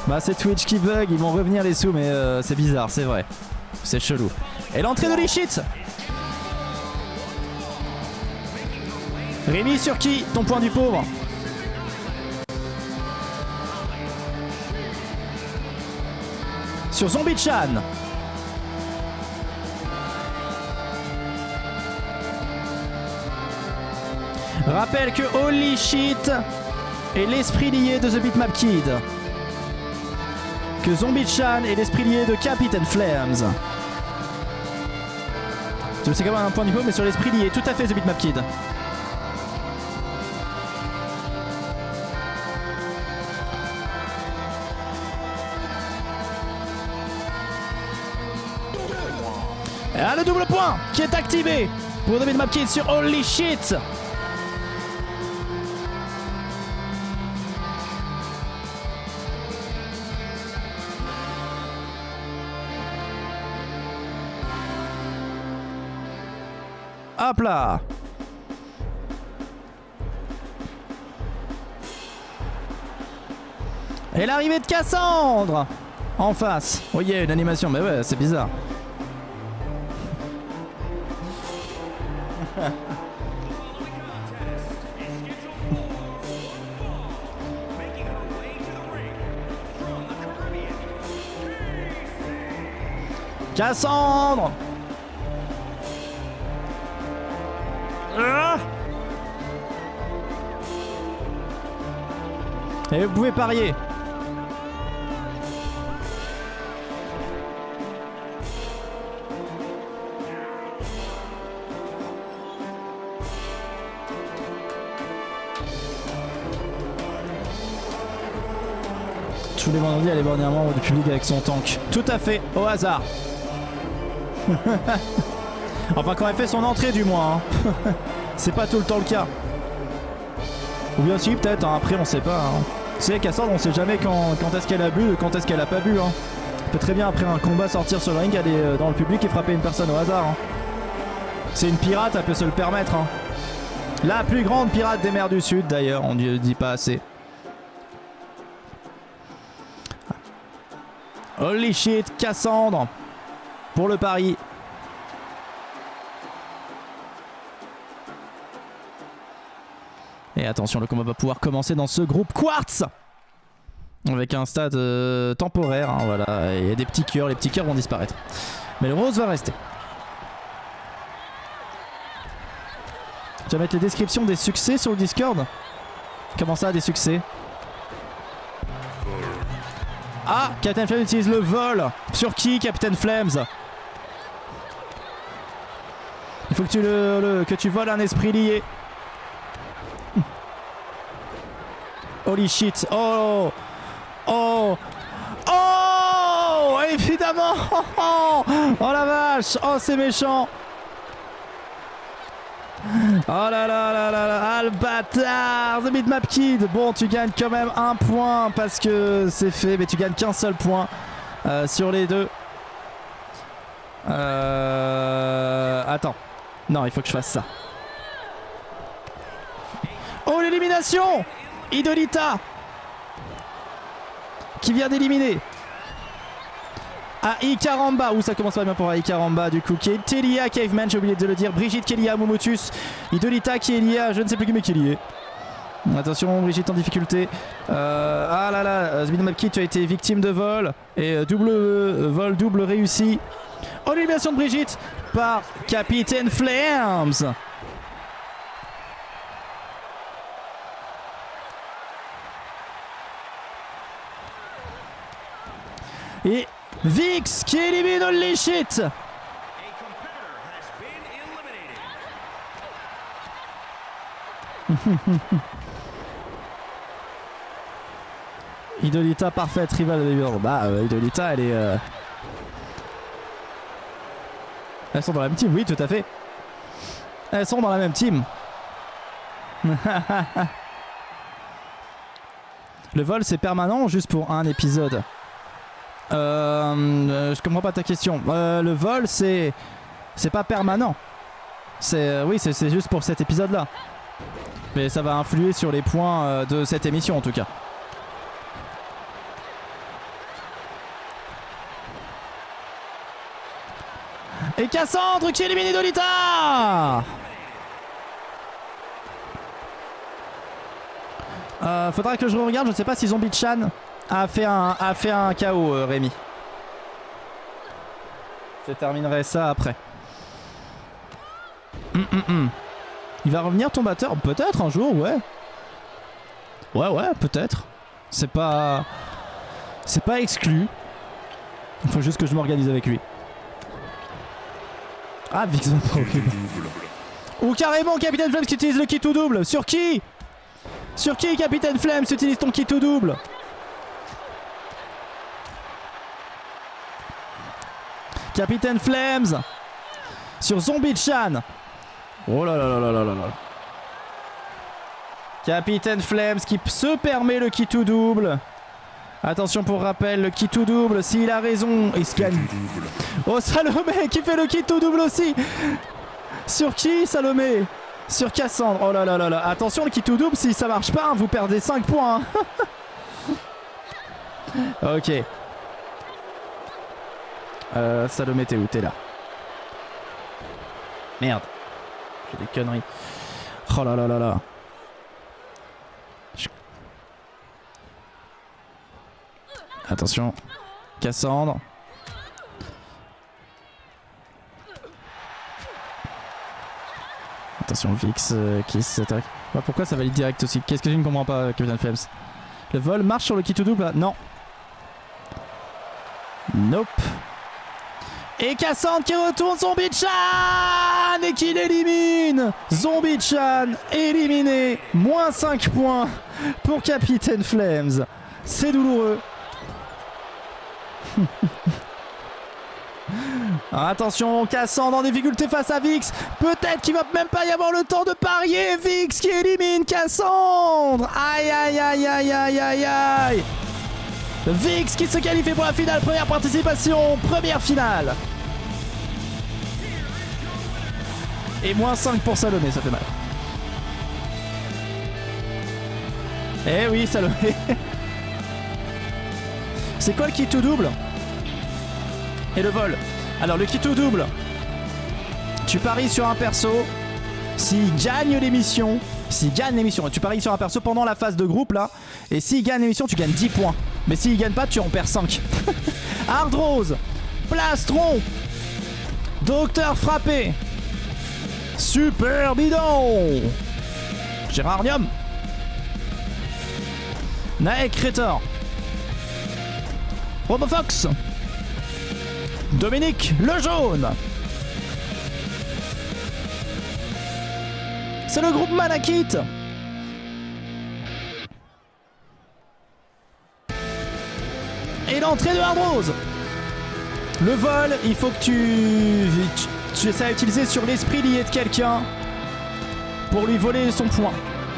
bah c'est Twitch qui bug, ils vont revenir les sous, mais c'est bizarre, c'est vrai. C'est chelou. Et l'entrée de l'Ishit. Rémi, sur qui ton point du pauvre? Sur Zombie-chan. Rappelle que Holy Shit est l'esprit lié de The Bitmap Kid. Que Zombie-chan est l'esprit lié de Captain Flames. C'est quand même un point du coup, mais sur l'esprit lié, tout à fait The Bitmap Kid. Et là, le double point qui est activé pour The Bitmap Kid sur Holy Shit. Hop là. Et l'arrivée de Cassandre en face. Oh yeah, une animation, mais ouais, c'est bizarre. Cassandre. Et vous pouvez parier. Tous les vendredis, elle est bornée un membre du public avec son tank. Tout à fait, au hasard. Enfin, quand elle fait son entrée, du moins. Hein. C'est pas tout le temps le cas. Ou bien si, peut-être. Hein. Après, on sait pas. Hein. C'est Cassandre, on sait jamais quand est-ce qu'elle a bu et quand est-ce qu'elle a pas bu. Hein. Elle peut très bien, après un combat, sortir sur le ring, aller dans le public et frapper une personne au hasard. Hein. C'est une pirate, elle peut se le permettre. Hein. La plus grande pirate des mers du Sud, d'ailleurs. On ne dit pas assez. Holy shit, Cassandre pour le pari. Et attention, le combat va pouvoir commencer dans ce groupe Quartz avec un stade temporaire. Hein, voilà, il y a des petits cœurs, les petits cœurs vont disparaître. Mais le rose va rester. Tu vas mettre les descriptions des succès sur le Discord? Comment ça, des succès? Ah, Captain Flames utilise le vol. Sur qui, Captain Flames? Il faut que tu voles un esprit lié. Holy shit. Oh. Oh. Oh. Évidemment. Oh, oh la vache. Oh, c'est méchant. Oh là là là là là. Ah, le bâtard. The Bitmap Kid. Bon, tu gagnes quand même un point parce que c'est fait. Mais tu gagnes qu'un seul point sur les deux. Attends. Non, il faut que je fasse ça. Oh, l'élimination! Idolita qui vient d'éliminer Icaramba. Ouh, ça commence pas bien pour Icaramba du coup. Qui est Telia Caveman, j'ai oublié de le dire. Brigitte qui est liée à Momotus. Idolita qui est liée à je ne sais plus qui mais qui est liée. Attention, Brigitte en difficulté. Ah là là, Zbigniew tu as été victime de vol. Et vol double réussi. Oh, l'élimination de Brigitte par Captain Flames. Et Vix qui élimine Holy Shit. Idolita parfaite rival de Baby. Bah Idolita elle est elles sont dans la même team, oui tout à fait. Elles sont dans la même team. Le vol c'est permanent ou juste pour un épisode? Je comprends pas ta question. Le vol c'est pas permanent. C'est oui c'est juste pour cet épisode là. Mais ça va influer sur les points de cette émission en tout cas. Et Cassandre qui élimine Idolita. Faudra que je regarde, je ne sais pas si Zombie Chan a fait un KO Rémi. Je terminerai ça après. Il va revenir ton batteur? Peut-être un jour, ouais. Ouais, peut-être. C'est pas exclu. Il faut juste que je m'organise avec lui. Ah, Vix va pas ok. Ou carrément Captain Flames qui utilise le kit ou double. Sur qui? Sur qui Captain Flames utilise ton kit ou double? Captain Flames sur Zombie Chan. Oh là là là là là là là. Captain Flames qui se permet le kit ou double. Attention pour rappel, le kit ou double, s'il a raison, il se gagne. Oh Salomé qui fait le kit ou double aussi. Sur qui Salomé? Sur Cassandre. Oh là là là là. Attention le kit ou double, si ça marche pas, vous perdez 5 points. Ok. Salomé t'es où? T'es là. Merde. J'ai des conneries. Oh là là là là. Attention. Cassandre. Attention Vix qui s'attaque. Bah, pourquoi ça valide direct aussi? Qu'est-ce que je ne comprends pas Captain Flames? Le vol marche sur le kit double. Non. Nope. Et Cassandre qui retourne Zombie-chan et qui l'élimine. Zombie-chan éliminé. Moins 5 points pour Capitaine Flames. C'est douloureux. Alors attention, Cassandre en difficulté face à Vix. Peut-être qu'il va même pas y avoir le temps de parier. Vix qui élimine Cassandre. Aïe aïe aïe aïe aïe aïe aïe. Vix qui se qualifie pour la finale. Première participation, première finale. Et moins 5 pour Salomé, ça fait mal. Eh oui, Salomé. C'est quoi le kit tout double? Et le vol. Alors le kit tout double, tu paries sur un perso. S'il gagne l'émission, tu paries sur un perso pendant la phase de groupe là. Et s'il gagne l'émission, tu gagnes 10 points. Mais s'il gagne pas, tu en perds 5. Hard Rose, Plastron, Docteur Frappé, Super Bidon, Gérardium, Naek Creator, Robofox, Dominique le jaune. C'est le groupe Malakith. Et l'entrée de Hard Rose. Le vol, il faut que tu essaies d'utiliser sur l'esprit lié de quelqu'un pour lui voler son point,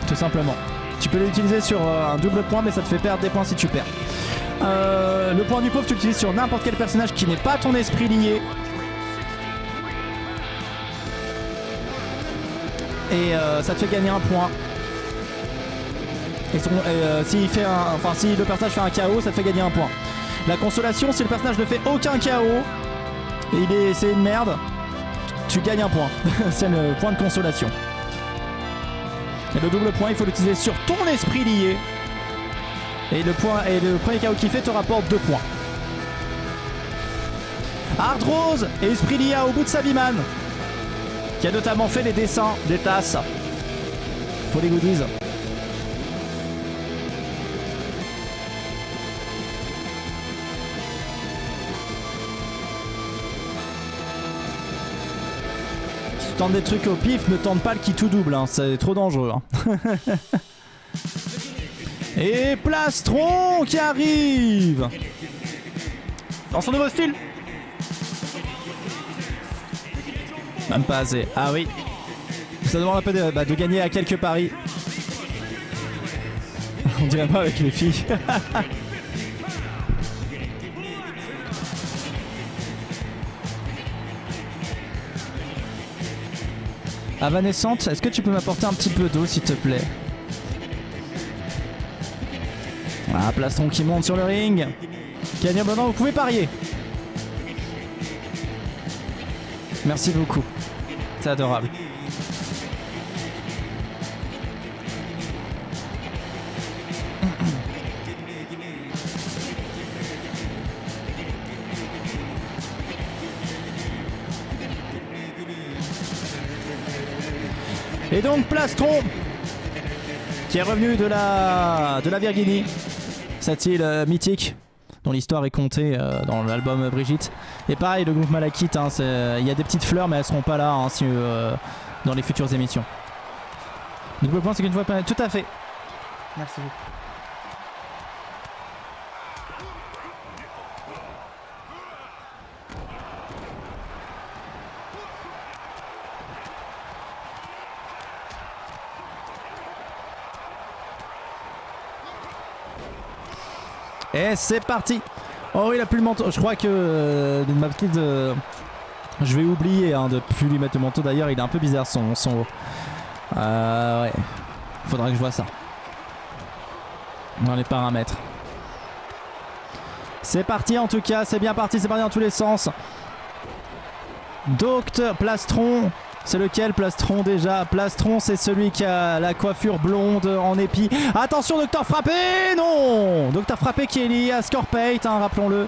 tout simplement. Tu peux l'utiliser sur un double point, mais ça te fait perdre des points si tu perds. Le point du pauvre, tu l'utilises sur n'importe quel personnage qui n'est pas ton esprit lié. Et ça te fait gagner un point. Et si le personnage fait un KO, ça te fait gagner un point. La consolation, si le personnage ne fait aucun KO et c'est une merde, tu gagnes un point. C'est le point de consolation. Et le double point, il faut l'utiliser sur ton esprit lié. Et le premier KO qu'il fait te rapporte 2 points. Hard Rose et esprit lié au bout de Sabiman, qui a notamment fait les dessins des tasses pour les goodies. Si tu tentes des trucs au pif, ne tente pas le qui tout double, hein, c'est trop dangereux. Hein. Et Plastron qui arrive dans son nouveau style. Même pas assez. Ah oui. Ça demande un peu de gagner à quelques paris. On dirait pas avec les filles. Avanescente, est-ce que tu peux m'apporter un petit peu d'eau s'il te plaît? Ah, Plastron qui monte sur le ring. Gagnant maintenant, vous pouvez parier. Merci beaucoup. C'est adorable. Et donc Plastron qui est revenu de la Virginie, cette île mythique dont l'histoire est contée dans l'album Brigitte. Et pareil, le groupe Malakith, hein, il y a des petites fleurs mais elles seront pas là hein, dans les futures émissions. Double point, c'est qu'une fois pas... Tout à fait. Merci beaucoup. Et c'est parti. Oh il a plus le manteau. Je crois que ma petite, je vais oublier hein, de plus lui mettre le manteau. D'ailleurs il est un peu bizarre son haut. Ouais. Faudra que je vois ça dans les paramètres. C'est parti en tout cas. C'est bien parti. C'est parti dans tous les sens. Docteur Plastron. C'est lequel Plastron déjà? Plastron c'est celui qui a la coiffure blonde en épi. Attention Docteur Frappé. Non, Docteur Frappé qui est lié à Scorpate hein, rappelons-le.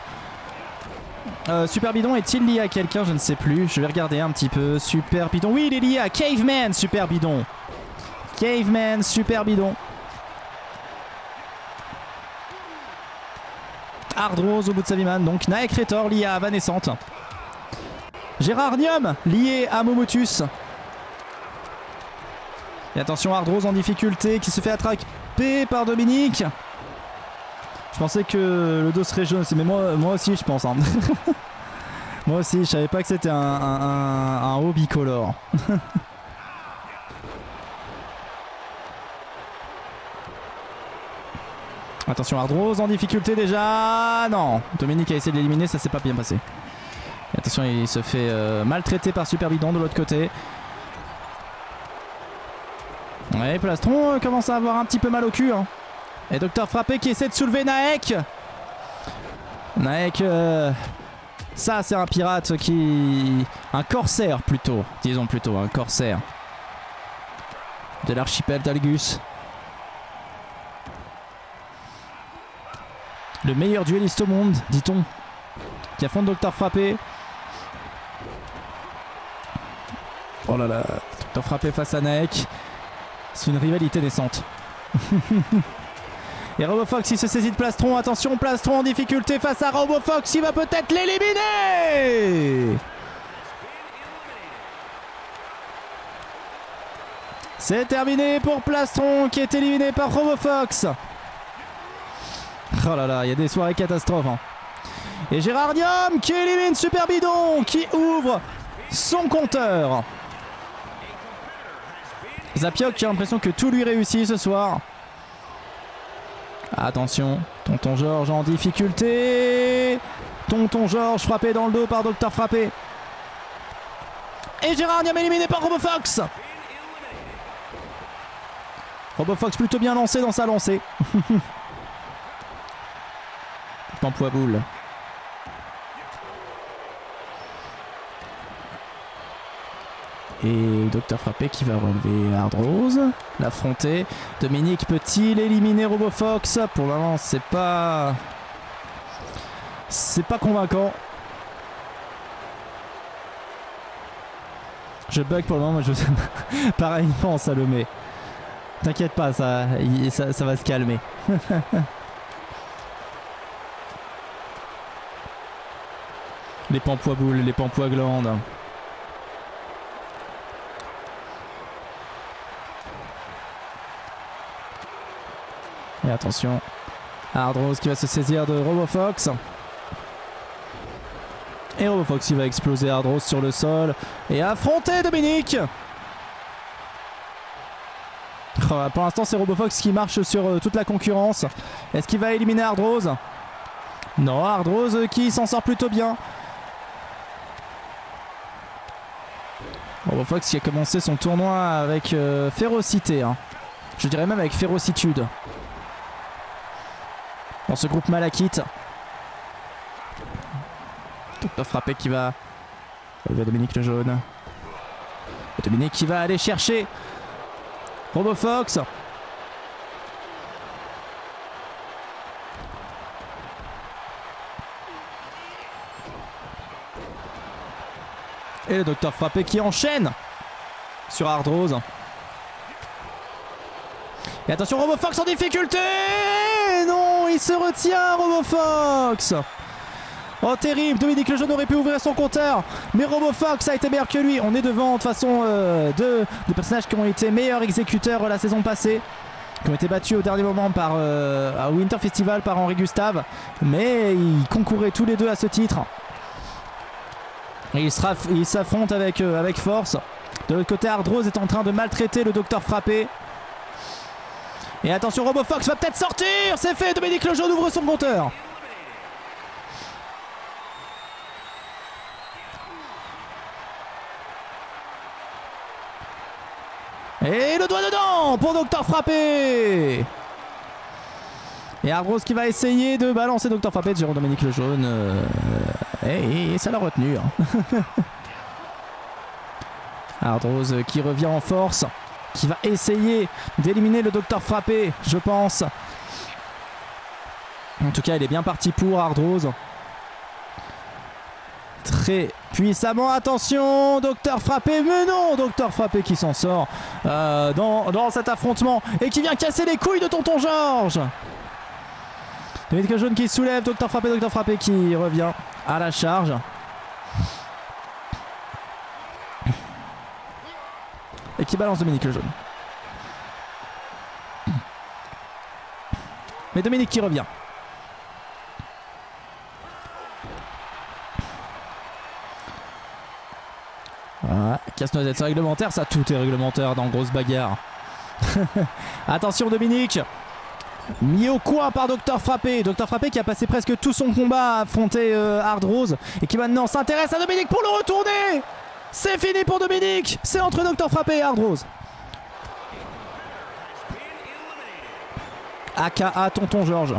Super Bidon est-il lié à quelqu'un? Je ne sais plus. Je vais regarder un petit peu. Super Bidon. Oui il est lié à Caveman Super Bidon. Caveman Super Bidon. Ardrose au bout de sa Viman. Donc Naek Rétor lié à Vanescente. Gérardium lié à Momotus. Et attention, Ardrose en difficulté qui se fait attraper par Dominique. Je pensais que le dos serait jaune aussi, mais moi aussi je pense. Hein. Moi aussi, je savais pas que c'était un haut bicolore. Attention, Ardrose en difficulté déjà. Non, Dominique a essayé de l'éliminer, ça s'est pas bien passé. Et attention, il se fait maltraiter par Super Bidon de l'autre côté. Ouais, Plastron commence à avoir un petit peu mal au cul. Hein. Et Docteur Frappé qui essaie de soulever Naek. Naek, ça c'est un pirate qui... Un corsaire plutôt, disons plutôt, un corsaire. De l'archipel d'Algus. Le meilleur duelliste au monde, dit-on. Qui affronte Docteur Frappé. Oh là là, Docteur Frappé face à Naek. C'est une rivalité naissante. Et RoboFox il se saisit de Plastron. Attention, Plastron en difficulté face à RoboFox. Il va peut-être l'éliminer. C'est terminé pour Plastron qui est éliminé par RoboFox. Oh là là, il y a des soirées catastrophes. Hein. Et Gérardium qui élimine Super Bidon qui ouvre son compteur. Zapiok qui a l'impression que tout lui réussit ce soir. Attention, Tonton Georges en difficulté. Tonton Georges frappé dans le dos par Docteur Frappé. Et Gérardium éliminé par RoboFox. RoboFox plutôt bien lancé dans sa lancée. Pampois boule. Et Docteur Frappé qui va relever Ardrose, l'affronter. Dominique peut-il éliminer RoboFox? Pour le moment, c'est pas convaincant. Je bug pour le moment, je... pareillement ça le met. T'inquiète pas, ça va se calmer. Les pampois boules, les pampois glandes. Et attention, Ardrose qui va se saisir de RoboFox. Et RoboFox il va exploser Ardrose sur le sol et affronter Dominique. Oh, pour l'instant c'est RoboFox qui marche sur toute la concurrence. Est-ce qu'il va éliminer Ardrose? Non, Ardrose qui s'en sort plutôt bien. RoboFox qui a commencé son tournoi avec férocité. Hein. Je dirais même avec férocitude. Dans ce groupe malakite. Docteur Frappé qui va... Il va Dominique le jaune. Et Dominique qui va aller chercher RoboFox. Et le Docteur Frappé qui enchaîne sur Ardrose. Et attention, RoboFox en difficulté. Non, il se retient, RoboFox. Oh, terrible. Dominique le jaune aurait pu ouvrir son compteur, mais RoboFox a été meilleur que lui. On est devant, de toute façon, deux personnages qui ont été meilleurs exécuteurs la saison passée, qui ont été battus au dernier moment par à Winter Festival par Henri Gustave, mais ils concouraient tous les deux à ce titre. Et ils s'affrontent avec force. De l'autre côté, Ardrose est en train de maltraiter le Docteur Frappé. Et attention, RoboFox va peut-être sortir. C'est fait, Dominique le jaune ouvre son compteur. Et le doigt dedans pour Docteur Frappé. Et Ardrose qui va essayer de balancer Docteur Frappé sur Dominique le jaune. Et ça l'a retenu. Hein. Ardrose qui revient en force. Qui va essayer d'éliminer le Docteur Frappé, je pense. En tout cas, il est bien parti pour Ardrose. Très puissamment, attention, Docteur Frappé, mais non, Docteur Frappé qui s'en sort dans cet affrontement et qui vient casser les couilles de Tonton Georges. Dominique Lejeune qui soulève, Docteur Frappé qui revient à la charge. Et qui balance Dominique Lejeune. Mais Dominique qui revient. Voilà, casse-noisette, c'est réglementaire, ça tout est réglementaire dans Grosse Bagarre. Attention Dominique, mis au coin par Docteur Frappé. Docteur Frappé qui a passé presque tout son combat à affronter Hard Rose et qui maintenant s'intéresse à Dominique pour le retourner. C'est fini pour Dominique, c'est entre Docteur Frappé et Hard Rose. AKA Tonton Georges.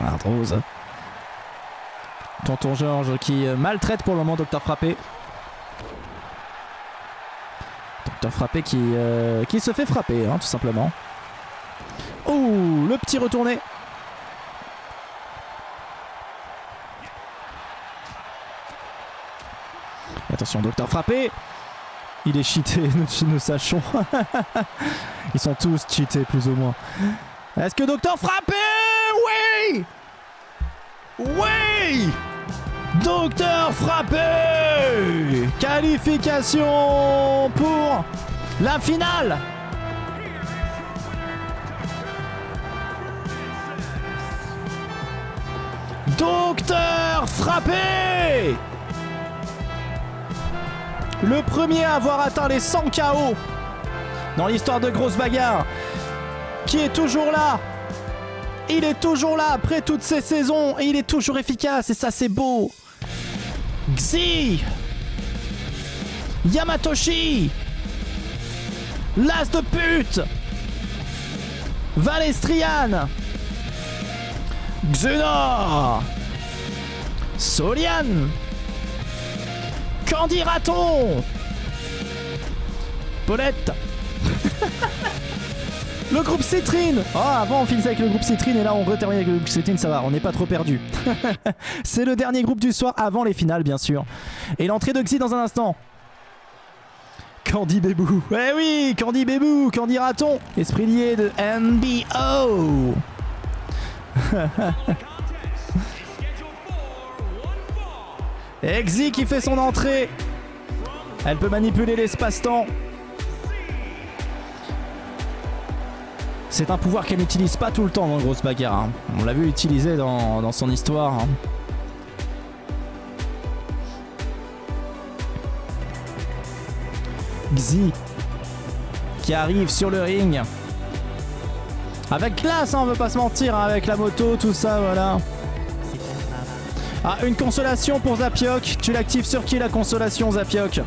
Hard Rose. Tonton Georges qui maltraite pour le moment Docteur Frappé. Docteur Frappé qui se fait frapper, hein, tout simplement. Oh, le petit retourné. Attention, Docteur Frappé. Il est cheaté, nous sachons. Ils sont tous cheatés, plus ou moins. Est-ce que Docteur Frappé? Oui! Oui! Docteur Frappé! Qualification pour la finale! Docteur Frappé! Le premier à avoir atteint les 100 KO dans l'histoire de Grosse Bagarre, qui est toujours là. Il est toujours là après toutes ces saisons et il est toujours efficace et ça c'est beau. Xi, Yamatoshi, l'as de pute, Valestrian, Xena, Solian, Candy Raton, Paulette. Le groupe Citrine. Oh, avant on finissait avec le groupe Citrine et là on retermine avec le groupe Citrine, ça va, on n'est pas trop perdu. C'est le dernier groupe du soir avant les finales bien sûr. Et l'entrée de Xi dans un instant. Candy Bébou. Eh oui, Candy Bébou, Candy Raton. Esprit lié de NBO. Et Xi qui fait son entrée. Elle peut manipuler l'espace-temps. C'est un pouvoir qu'elle n'utilise pas tout le temps dans Grosse Bagarre. Hein. On l'a vu utiliser dans son histoire. Hein. Xi qui arrive sur le ring. Avec classe, hein, on veut pas se mentir, hein, avec la moto, tout ça, voilà. Ah, une consolation pour Zapiok. Tu l'actives sur qui la consolation, Zapiok?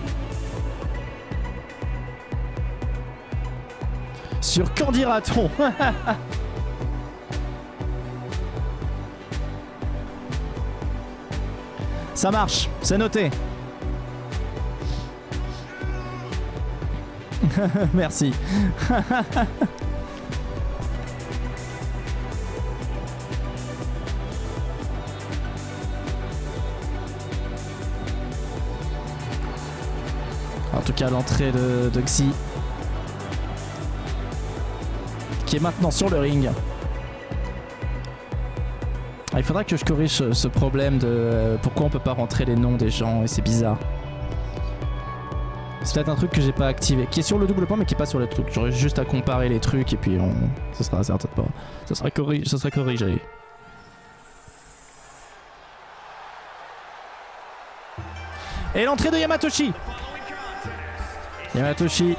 Sur Candy Raton. Ça marche, c'est noté. Merci. En tout cas, l'entrée de Xi, qui est maintenant sur le ring. Ah, il faudra que je corrige ce problème de pourquoi on peut pas rentrer les noms des gens et c'est bizarre. C'est peut-être un truc que j'ai pas activé, qui est sur le double point mais qui est pas sur les trucs. J'aurais juste à comparer les trucs et puis ça sera certainement pas. Ça sera corrigé. Et l'entrée de Yamatoshi. Yamatoshi,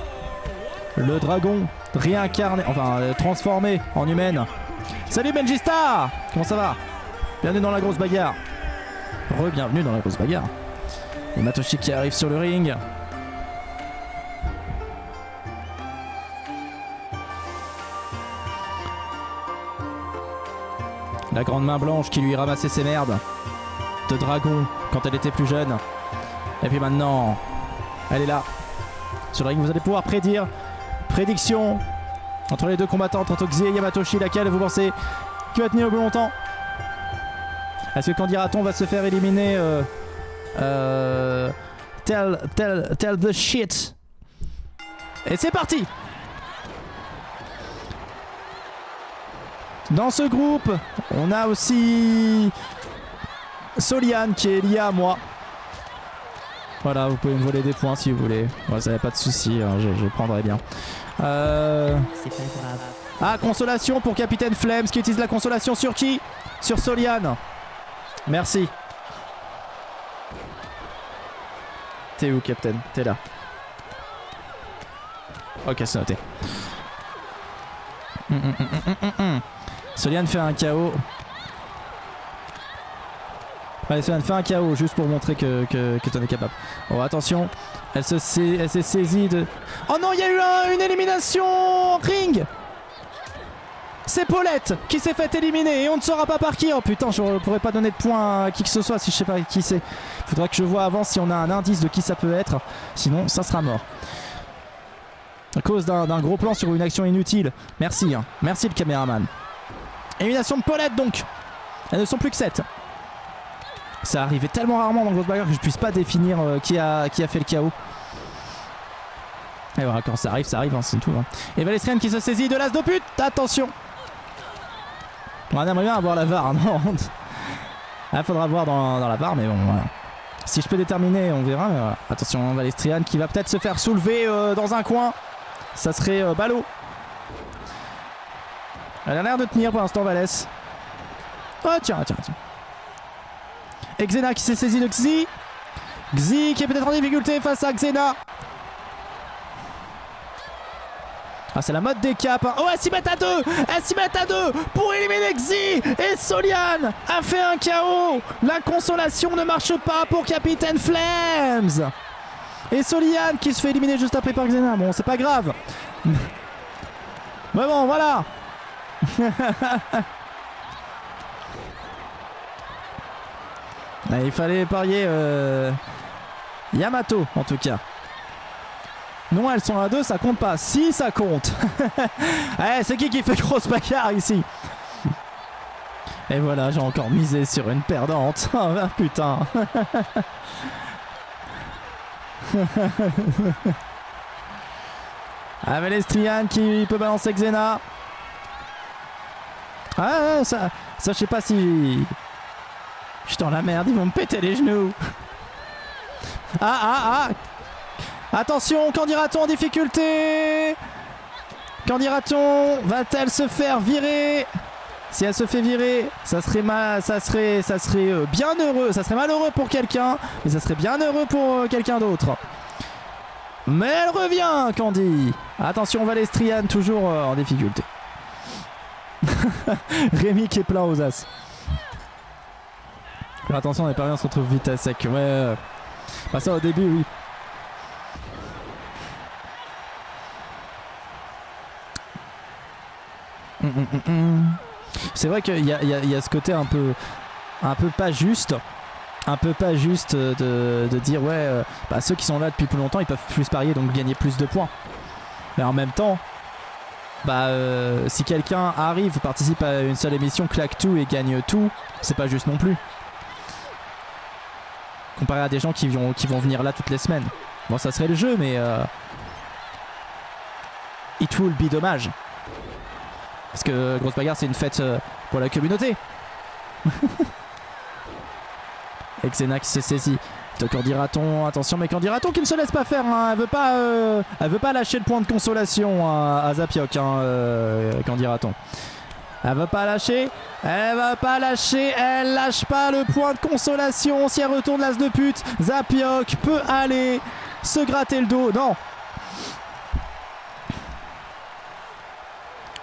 le dragon réincarné, enfin transformé en humaine. Salut Benjista, comment ça va? Bienvenue dans la Grosse Bagarre. Re-bienvenue dans la Grosse Bagarre. Yamatoshi qui arrive sur le ring. La grande main blanche qui lui ramassait ses merdes de dragon quand elle était plus jeune. Et puis maintenant, elle est là. Sur le ring, vous allez pouvoir prédire. Prédiction entre les deux combattants, entre Xi et Yamatoshi. Laquelle vous pensez qui va tenir le plus longtemps? Est-ce que Candy Raton va se faire éliminer tell the shit. Et c'est parti. Dans ce groupe, on a aussi Soliane qui est lié à moi. Voilà, vous pouvez me voler des points si vous voulez. Ouais, ça n'y a pas de souci, hein, je prendrai bien. C'est pas grave. Ah, consolation pour Capitaine Flames qui utilise la consolation sur qui? Sur Soliane. Merci. T'es où, Captain? T'es là. Ok, c'est noté. Soliane fait un KO. Allez, Soliane fait un KO juste pour montrer que t'en es capable. Oh, attention. Elle s'est saisie de... Oh non, il y a eu une élimination ring. C'est Paulette qui s'est fait éliminer et on ne saura pas par qui. Oh putain, je pourrais pas donner de points à qui que ce soit si je sais pas qui c'est. Faudra que je vois avant si on a un indice de qui ça peut être. Sinon, ça sera mort. À cause d'un gros plan sur une action inutile. Merci, hein. Merci le caméraman. Élimination de Paulette donc. Elles ne sont plus que 7. Ça arrivait tellement rarement dans Grosse Bagarre que je puisse pas définir qui a fait le KO. Et voilà, quand ça arrive, hein, c'est tout. Hein. Et Valestrienne qui se saisit de l'as de pute. Attention. On aimerait bien avoir la VAR, non? Ah, faudra voir dans la VAR, mais bon, voilà. Si je peux déterminer, on verra. Mais voilà. Attention, Valestrienne qui va peut-être se faire soulever dans un coin. Ça serait ballot. Elle a l'air de tenir pour l'instant, Valès. Oh, tiens. Et Xena qui s'est saisi de Xi. Xi qui est peut-être en difficulté face à Xena. Ah, c'est la mode des caps. Hein. Oh, elle s'y met à 2. Elle s'y met à 2 pour éliminer Xi. Et Soliane a fait un KO. La consolation ne marche pas pour Capitaine Flames. Et Soliane qui se fait éliminer juste après par Xena. Bon, c'est pas grave. Mais bon, voilà. Il fallait parier Yamato en tout cas. Non, elles sont à 2, ça compte pas. Si, ça compte. C'est qui fait grosse bagarre ici? Et voilà, j'ai encore misé sur une perdante. Oh putain. Valestriane qui peut balancer Xena. Ah, ça je sais pas si... Je suis dans la merde, ils vont me péter les genoux. Attention, Candidaton en difficulté. Candidaton va-t-elle se faire virer? Si elle se fait virer, ça serait bien heureux. Ça serait malheureux pour quelqu'un, mais ça serait bien heureux pour quelqu'un d'autre. Mais elle revient, Candy. Attention, Valestriane toujours en difficulté. Rémi qui est plein aux as. Alors attention, on n'est pas bien, on se retrouve vite à sec. Ouais. Bah ça au début, oui. C'est vrai qu'il y a ce côté un peu pas juste. Un peu pas juste de dire ouais, ceux qui sont là depuis plus longtemps ils peuvent plus parier donc gagner plus de points. Mais en même temps, si quelqu'un arrive, participe à une seule émission, claque tout et gagne tout, c'est pas juste non plus. Comparé à des gens qui vont venir là toutes les semaines. Bon, ça serait le jeu, mais it will be dommage. Parce que Grosse Bagarre, c'est une fête pour la communauté. Et Xena qui s'est saisie de Candidaton. Attention, mais Candidaton qui ne se laisse pas faire. Hein. Elle veut pas lâcher le point de consolation à Zapiok, Candidaton. Elle va pas lâcher. Elle lâche pas le point de consolation. Si elle retourne l'as de pute, Zapiok peut aller se gratter le dos. Non.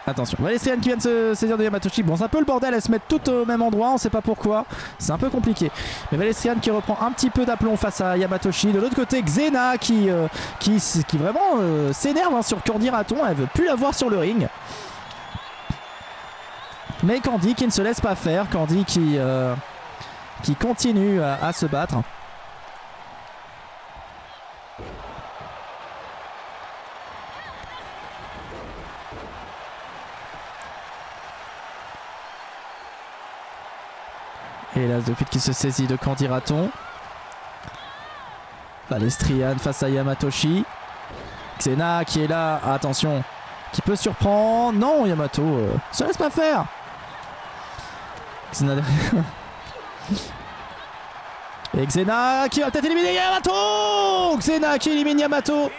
Attention, Valestriane qui vient de se saisir de Yamatoshi. Bon, c'est un peu le bordel, elles se mettent toutes au même endroit, on sait pas pourquoi. C'est un peu compliqué. Mais Valestriane qui reprend un petit peu d'aplomb face à Yamatoshi. De l'autre côté, Xena qui vraiment s'énerve sur Candidaton. Elle veut plus la voir sur le ring. Mais Candy qui ne se laisse pas faire. Candy qui continue à se battre. Et l'as de pute qui se saisit de Candidaton. Valestriane face à Yamatoshi. Xena qui est là, attention, qui peut surprendre. Non, Yamato, se laisse pas faire. Xena derrière. Et Xena qui va peut-être éliminer Yamato. Xena qui élimine Yamato.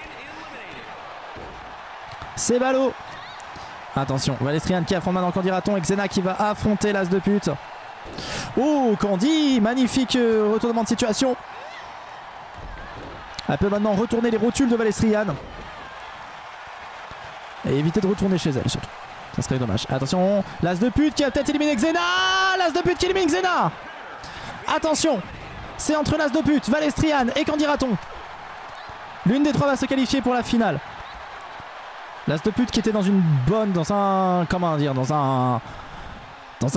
C'est ballot. Attention, Valestrian qui affronte maintenant Candy Raton et Xena qui va affronter l'as de pute. Oh, Candy, magnifique retournement de situation. Elle peut maintenant retourner les rotules de Valestrian. Et éviter de retourner chez elle surtout. Ça serait dommage. Attention, l'as de pute qui a peut-être éliminé Xena. L'as de pute qui élimine Xena. Attention, c'est entre l'as de pute, Valestrian et Candy Raton. L'une des trois va se qualifier pour la finale. L'as de pute qui était dans une bonne, dans un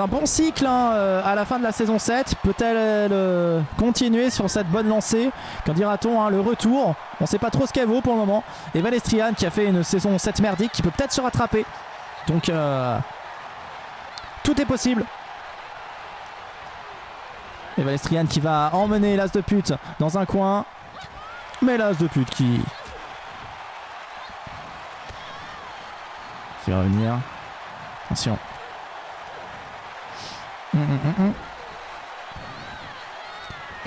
bon cycle hein, à la fin de la saison 7. Peut-elle continuer sur cette bonne lancée? Candy Raton, hein, le retour. On ne sait pas trop ce qu'elle vaut pour le moment. Et Valestrian qui a fait une saison 7 merdique, qui peut peut-être se rattraper. Donc tout est possible. Et Valestrian qui va emmener l'as de pute dans un coin. Mais l'as de pute qui va revenir. Attention.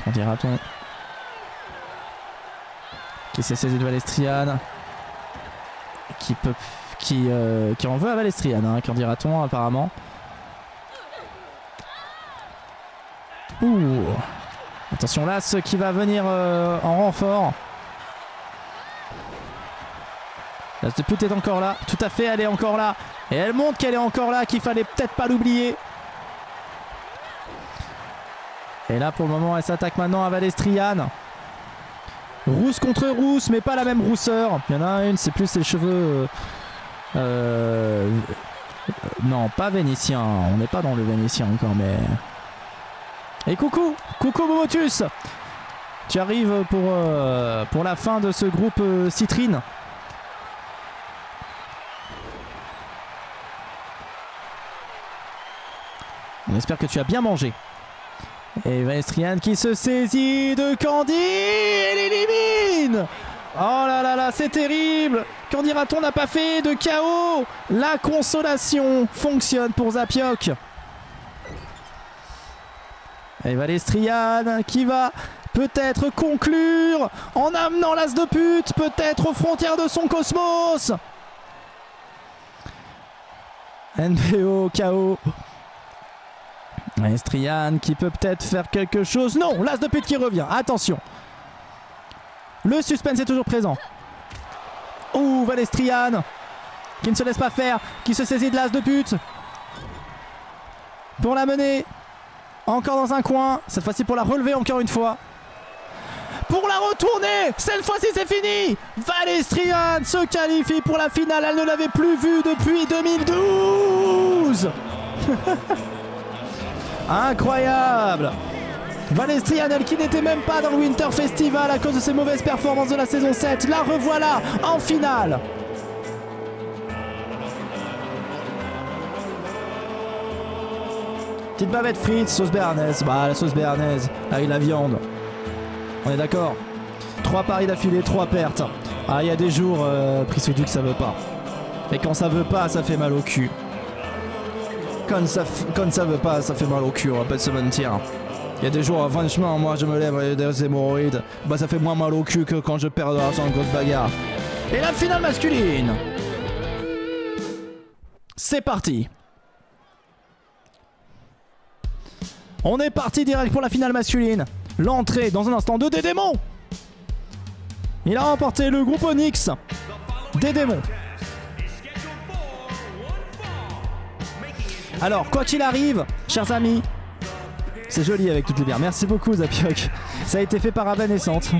Candy Raton qui s'est saisi de Valestrian, qui en veut à Valestrian, hein, Candy Raton apparemment. Ouh. Attention là, ce qui va venir en renfort. L'as de pute est encore là, tout à fait, elle est encore là. Et elle montre qu'elle est encore là, qu'il fallait peut-être pas l'oublier. Et là pour le moment elle s'attaque maintenant à Valestrian. Rousse contre rousse, mais pas la même rousseur. Il y en a une, c'est plus ses cheveux... non, pas vénitien, on n'est pas dans le vénitien encore, mais... Et coucou Momotus. Tu arrives pour la fin de ce groupe Citrine. On espère que tu as bien mangé. Et Valestrian qui se saisit de Candy et l'élimine. Oh là là là, c'est terrible. Candy Raton n'a pas fait de KO. La consolation fonctionne pour Zapiok. Et Valestrian qui va peut-être conclure en amenant l'as de pute peut-être aux frontières de son cosmos. NBO KO. Valestrian qui peut peut-être faire quelque chose. Non, l'as de pute qui revient. Attention. Le suspense est toujours présent. Ouh, Valestrian qui ne se laisse pas faire, qui se saisit de l'as de pute pour la mener. Encore dans un coin, cette fois-ci pour la relever encore une fois. Pour la retourner, cette fois-ci c'est fini. Valestrian se qualifie pour la finale, elle ne l'avait plus vue depuis 2012. Incroyable. Valestrian, elle qui n'était même pas dans le Winter Festival à cause de ses mauvaises performances de la saison 7, la revoilà en finale. Petite bavette frites, sauce béarnaise. Bah la sauce béarnaise avec la viande. On est d'accord. 3 paris d'affilée, 3 pertes. Ah il y a des jours, Prisouduc ça veut pas. Et quand ça veut pas, ça fait mal au cul. Quand ça veut pas, ça fait mal au cul, on va pas se mentir. Il y a des jours, franchement, moi je me lève avec des hémorroïdes. Bah ça fait moins mal au cul que quand je perds de l'argent en grosse bagarre. Et la finale masculine. C'est parti. On est parti direct pour la finale masculine. L'entrée dans un instant de Dédémon. Il a remporté le groupe Onyx. Dédémon. Alors, quoi qu'il arrive, chers amis, c'est joli avec toutes les bières. Merci beaucoup, Zapiok. Ça a été fait par Avanescente.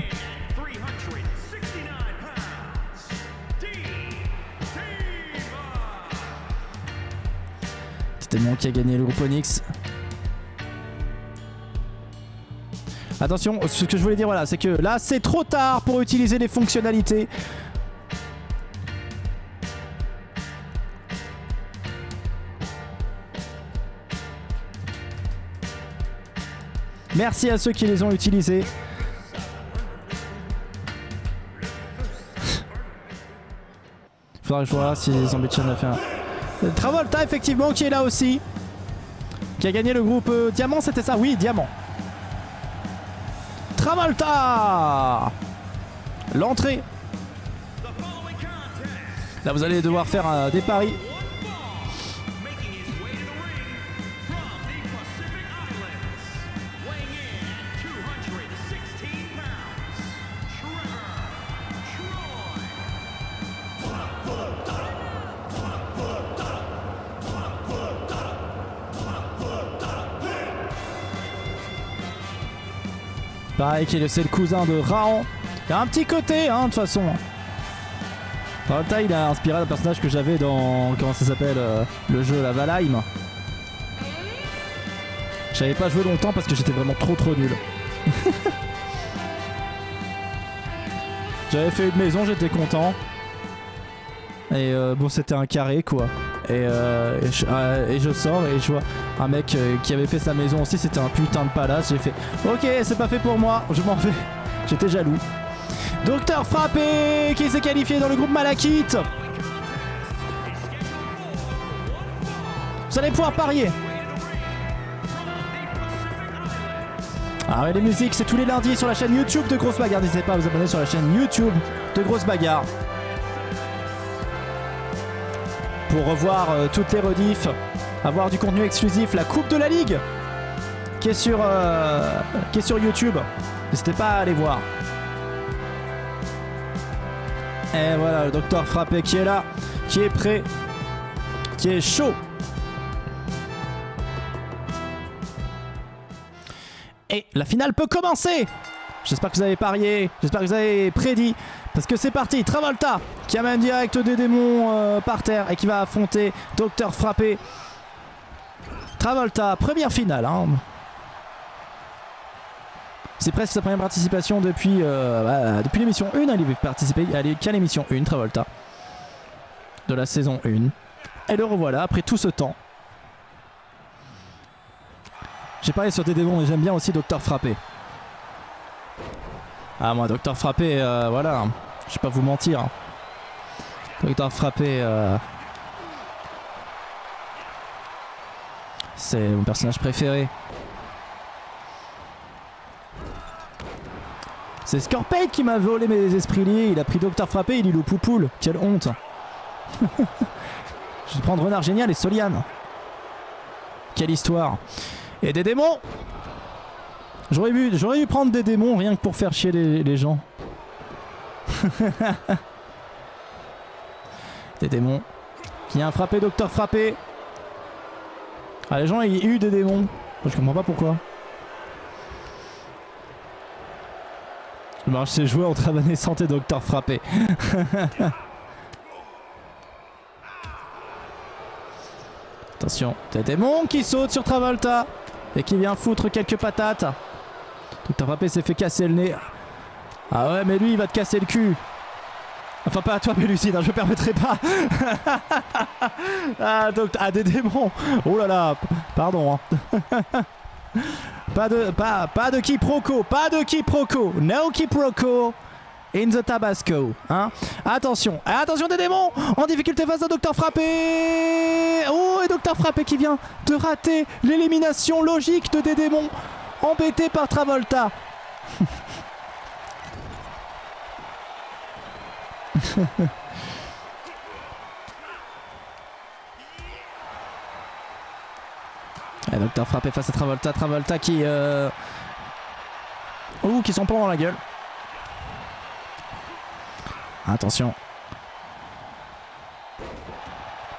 C'était moi qui a gagné le groupe Onyx. Attention, ce que je voulais dire, voilà, c'est que là, c'est trop tard pour utiliser les fonctionnalités. Merci à ceux qui les ont utilisés. Faudra que je vois si Zombie Chan a fait un... Travolta, effectivement, qui est là aussi. Qui a gagné le groupe Diamant, c'était ça? Oui, Diamant. Travolta. L'entrée. Là, vous allez devoir faire des paris. Pareil, c'est le cousin de Raon. Il y a un petit côté, hein, de toute façon. Travolta, il a inspiré un personnage que j'avais dans, comment ça s'appelle, le jeu, la Valheim. J'avais pas joué longtemps parce que j'étais vraiment trop nul. J'avais fait une maison, j'étais content. Et bon, c'était un carré, quoi. Et je sors et je vois un mec qui avait fait sa maison aussi, c'était un putain de palace. J'ai fait ok, c'est pas fait pour moi, je m'en vais. J'étais jaloux. Docteur Frappé qui s'est qualifié dans le groupe Malakite. Vous allez pouvoir parier. Ah ouais, les musiques, c'est tous les lundis sur la chaîne YouTube de Grosse Bagarre. N'hésitez pas à vous abonner sur la chaîne YouTube de Grosse Bagarre pour revoir toutes les rediffs, avoir du contenu exclusif, la Coupe de la Ligue qui est sur YouTube. N'hésitez pas à aller voir. Et voilà, le Docteur Frappé qui est là, qui est prêt, qui est chaud. Et la finale peut commencer. J'espère que vous avez parié, j'espère que vous avez prédit. Parce que c'est parti, Travolta qui amène direct des démons par terre et qui va affronter Docteur Frappé. Travolta, première finale. Hein. C'est presque sa première participation depuis l'émission 1. Il est participé qu'à l'émission 1, Travolta. De la saison 1. Et le revoilà après tout ce temps. J'ai parlé sur des démons mais j'aime bien aussi Docteur Frappé. Ah moi Docteur Frappé, voilà. Je vais pas vous mentir. Docteur Frappé, c'est mon personnage préféré. C'est Scorpion qui m'a volé mes esprits liés. Il a pris Docteur Frappé, il est le poupoule. Quelle honte. Je vais prendre Renard Génial et Soliane. Quelle histoire. Et des démons. J'aurais dû prendre des démons rien que pour faire chier les gens. Des démons. Qui a frappé Docteur Frappé. Ah, les gens ils eu des démons. Je comprends pas pourquoi. Le match s'est joué entre Evanescence et Docteur Frappé. Attention, des démons qui sautent sur Travolta et qui vient foutre quelques patates. Docteur Frappé s'est fait casser le nez. Ah ouais, mais lui il va te casser le cul. Enfin pas à toi Mélucide, hein, je me permettrai pas. Ah des démons. Oh là là, pardon. Hein. Pas de quiproquo, pas de quiproquo. No quiproquo in the Tabasco. Hein. Attention, attention des démons en difficulté face à Docteur Frappé. Oh, et Docteur Frappé qui vient de rater l'élimination logique de des démons. Embêté par Travolta. Et Docteur Frappé face à Travolta. Travolta qui qui s'en prend dans la gueule. Attention.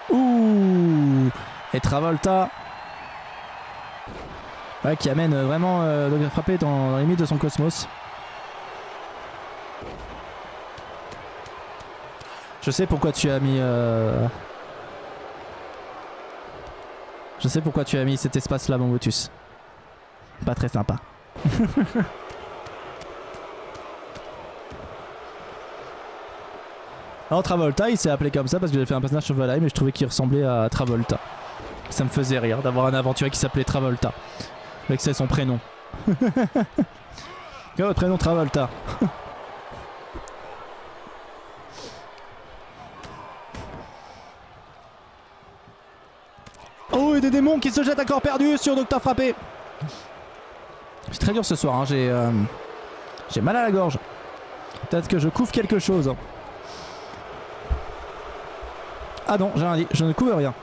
Ouh. Et Travolta. Ouais, qui amène vraiment Docteur Frappé dans la limite de son cosmos. Je sais pourquoi tu as mis Je sais pourquoi tu as mis cet espace là, mon Motus. Pas très sympa. Alors Travolta, il s'est appelé comme ça parce que j'ai fait un personnage sur Valheim mais je trouvais qu'il ressemblait à Travolta. Ça me faisait rire d'avoir un aventurier qui s'appelait Travolta. Avec c'est son prénom. Quel est votre prénom Travolta? Oh et des démons qui se jettent à corps perdu sur Docteur Frappé. C'est très dur ce soir, hein. J'ai mal à la gorge. Peut-être que je couvre quelque chose. Ah non, j'ai rien dit, je ne couvre rien.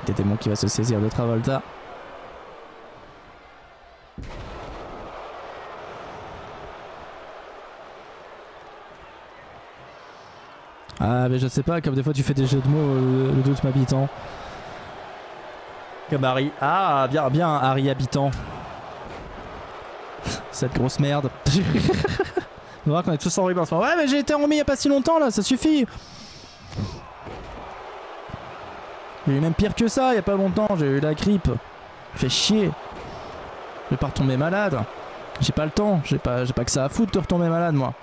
Des démons qui va se saisir de Travolta. Ah mais je sais pas, comme des fois tu fais des jeux de mots, le doute m'habitant. Comme Harry. Ah bien Harry habitant. Cette grosse merde. On voit qu'on est tous horribles en ce moment. Ouais mais j'ai été remis il y a pas si longtemps là, ça suffit. J'ai eu même pire que ça il y a pas longtemps, j'ai eu la grippe. Fait chier. Je vais pas retomber malade. J'ai pas le temps, j'ai pas que ça à foutre de retomber malade moi.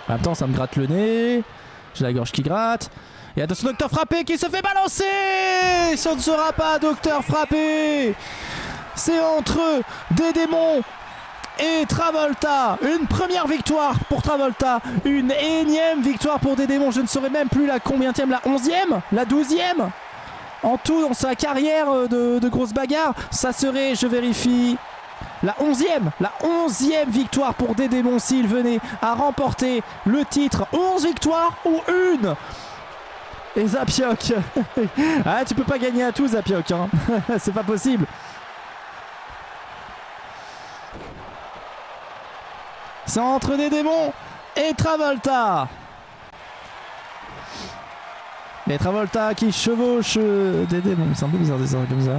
En même temps ça me gratte le nez. J'ai la gorge qui gratte. Et attention Docteur Frappé qui se fait balancer. Ce ne sera pas Docteur Frappé. C'est entre des démons et Travolta. Une première victoire pour Travolta. Une énième victoire pour des démons. Je ne saurais même plus la combienième, la 11e, la 12e. En tout dans sa carrière de grosse bagarre. Ça serait, je vérifie, la 11e victoire pour des démons s'il venait à remporter le titre. 11 victoires ou une. Et Zapiok. Ah tu peux pas gagner à tout Zapiok hein. C'est pas possible. C'est entre des démons et Travolta. Et Travolta qui chevauche des démons. C'est un peu bizarre de dire ça comme ça.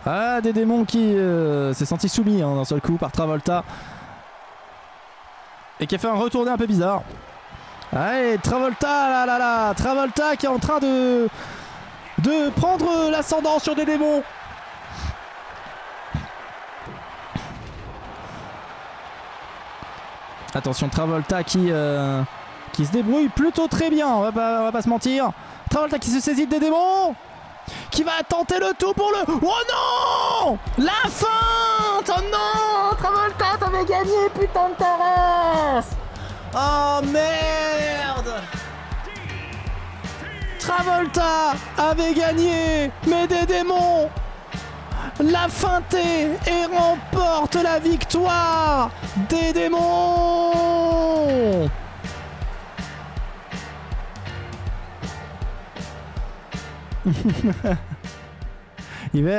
Ah, des démons qui s'est senti soumis d'un seul coup par Travolta. Et qui a fait un retourné un peu bizarre. Allez, Travolta, là. Travolta qui est en train de prendre l'ascendant sur des démons. Attention, Travolta qui se débrouille plutôt très bien, on va pas se mentir. Travolta qui se saisit des démons. Qui va tenter le tout pour le... Oh non! La feinte! Oh non! Travolta, t'avais gagné, putain de ta race! Oh merde! Travolta avait gagné, mais des démons l'a feinté et remporte la victoire des démons! Il va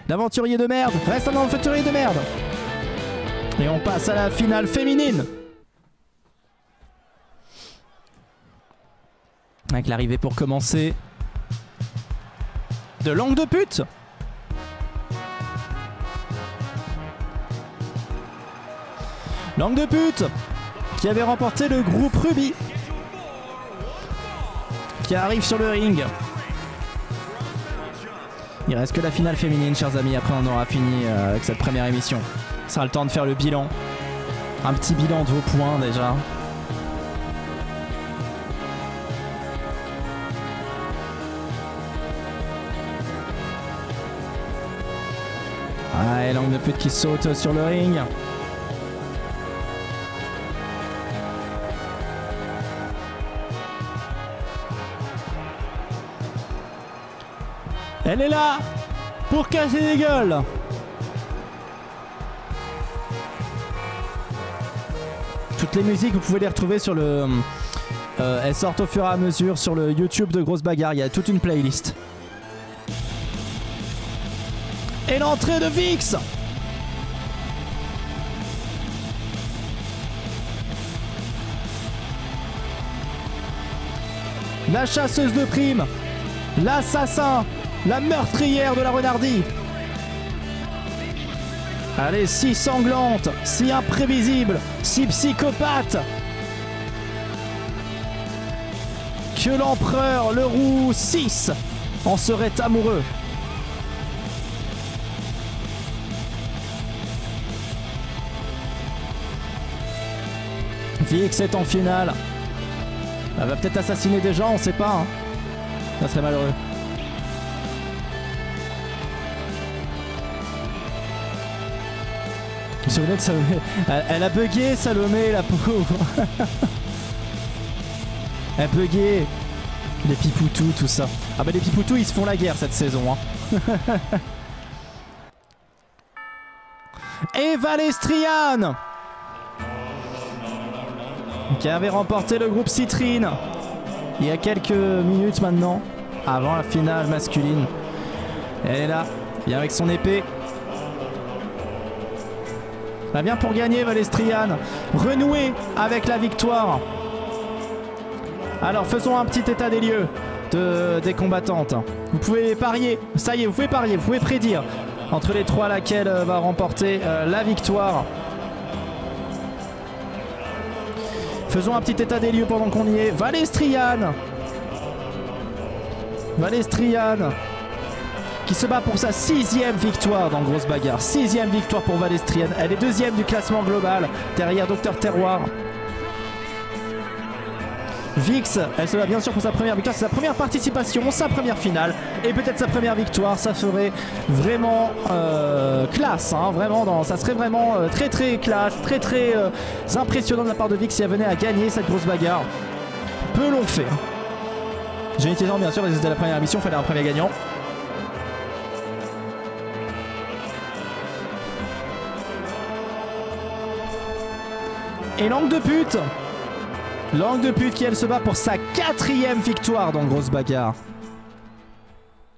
l'aventurier de merde reste un aventurier de merde. Et on passe à la finale féminine avec l'arrivée pour commencer de Langue de pute. Langue de pute qui avait remporté le groupe Ruby, qui arrive sur le ring. Il reste que la finale féminine, chers amis. Après, on aura fini avec cette première émission. Ça sera le temps de faire le bilan. Un petit bilan de vos points déjà. Ah, et Langue de pute qui saute sur le ring. Elle est là pour casser les gueules. Toutes les musiques, vous pouvez les retrouver sur le... elles sortent au fur et à mesure sur le YouTube de Grosse Bagarre. Il y a toute une playlist. Et l'entrée de Vix. La chasseuse de primes. L'assassin. La meurtrière de la Renardie. Allez, si sanglante, si imprévisible, si psychopathe, que l'empereur le roux 6 en serait amoureux. Vix est en finale. Elle va peut-être assassiner des gens, on sait pas. Hein. Ça serait malheureux. Vous vous souvenez de Salomé? Elle a bugué Salomé, la pauvre. Elle a bugué. Les Pipoutous, tout ça. Ah bah les Pipoutous, ils se font la guerre cette saison. Hein. Et Valestrian, qui avait remporté le groupe Citrine il y a quelques minutes maintenant, avant la finale masculine. Elle est là, vient avec son épée. Elle vient pour gagner Valestrian, renouer avec la victoire. Alors faisons un petit état des lieux des combattantes. Vous pouvez parier, ça y est, vous pouvez parier, vous pouvez prédire entre les trois laquelle va remporter la victoire. Faisons un petit état des lieux pendant qu'on y est. Valestrian qui se bat pour sa 6e victoire dans Grosse Bagarre. 6e victoire pour Valestrian. Elle est 2e du classement global derrière Dr Terroir. Vix, elle se bat bien sûr pour sa première victoire, c'est sa première participation, sa première finale et peut-être sa première victoire. Ça ferait vraiment classe, hein, vraiment ça serait vraiment très très classe, très très impressionnant de la part de Vix si elle venait à gagner cette Grosse Bagarre. Peu l'ont fait. J'ai été bien sûr parce que c'était la première émission, il fallait un premier gagnant. Et langue de pute qui elle se bat pour sa 4e victoire dans Grosse Bagarre.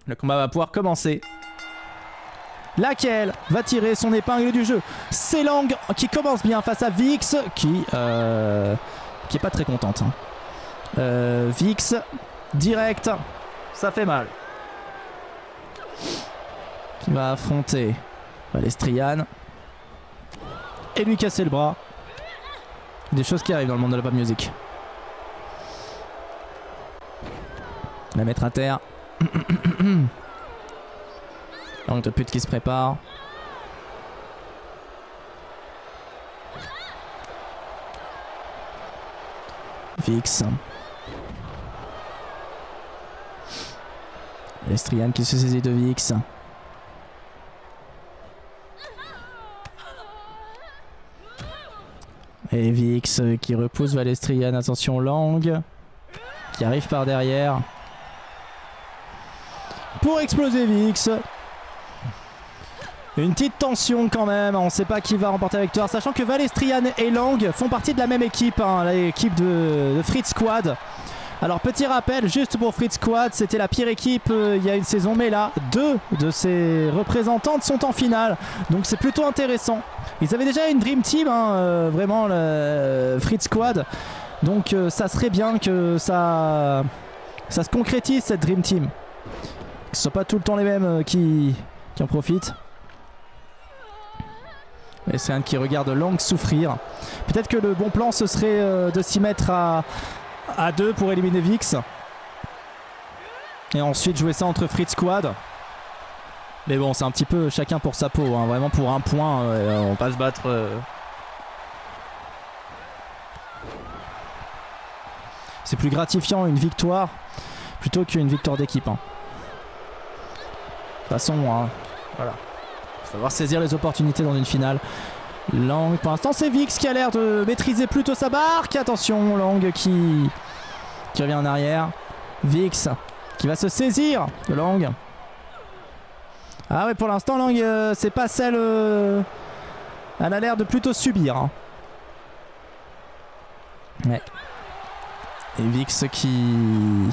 Le combat va pouvoir commencer. Laquelle va tirer son épingle du jeu? C'est Lang qui commence bien face à Vix qui est pas très contente. Hein. Vix, direct, ça fait mal. Qui va affronter Valestrian et lui casser le bras. Des choses qui arrivent dans le monde de la pop music. La mettre à terre. Langue de pute qui se prépare. Vix. Valestrian qui se saisit de Vix. Et Vix qui repousse Valestrian. Attention, Lang qui arrive par derrière pour exploser Vix. Une petite tension quand même, on ne sait pas qui va remporter la victoire, sachant que Valestrian et Lang font partie de la même équipe, hein, l'équipe de Fritz Squad. Alors petit rappel, juste pour Fritz Squad, c'était la pire équipe il y a une saison, mais là, 2 de ses représentantes sont en finale, donc c'est plutôt intéressant. Ils avaient déjà une Dream Team, hein, vraiment, le Fritz Squad, donc ça serait bien que ça se concrétise cette Dream Team. Que ce ne soit pas tout le temps les mêmes qui en profitent. Et c'est un qui regarde Lang souffrir. Peut-être que le bon plan ce serait de s'y mettre à 2 pour éliminer Vix. Et ensuite jouer ça entre Fritz Squad. Mais bon, c'est un petit peu chacun pour sa peau, hein. Vraiment pour un point, on va pas se battre. C'est plus gratifiant une victoire plutôt qu'une victoire d'équipe. Hein. De toute façon, hein, voilà. Il faut savoir saisir les opportunités dans une finale. Lang, pour l'instant, c'est Vix qui a l'air de maîtriser plutôt sa barque. Attention, Lang qui revient en arrière. Vix qui va se saisir de Lang. Ah ouais, pour l'instant, Lang, c'est pas celle... elle a l'air de plutôt subir. Hein. Ouais. Et Vix qui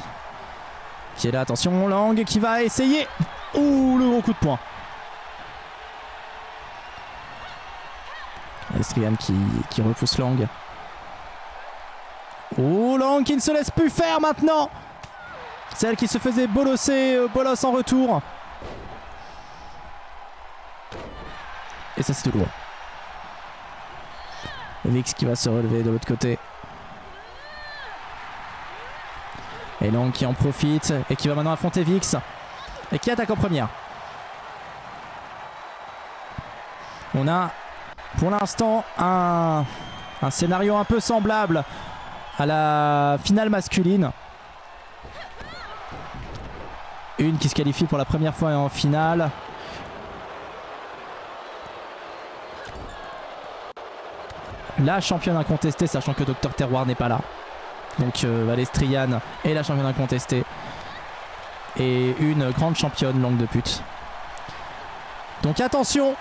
est là. Attention, Lang qui va essayer. Ouh, le gros coup de poing. Valestrian qui repousse Lang. Oh, Lang qui ne se laisse plus faire maintenant. Celle qui se faisait bolosser, bolosse en retour. Et ça, c'est tout loin. Vix qui va se relever de l'autre côté. Et Lang qui en profite et qui va maintenant affronter Vix. Et qui attaque en première. On a pour l'instant un scénario un peu semblable à la finale masculine. Une qui se qualifie pour la première fois en finale. La championne incontestée, sachant que Dr Terroir n'est pas là. Donc Valestriane est la championne incontestée. Et une grande championne langue de pute. Donc attention.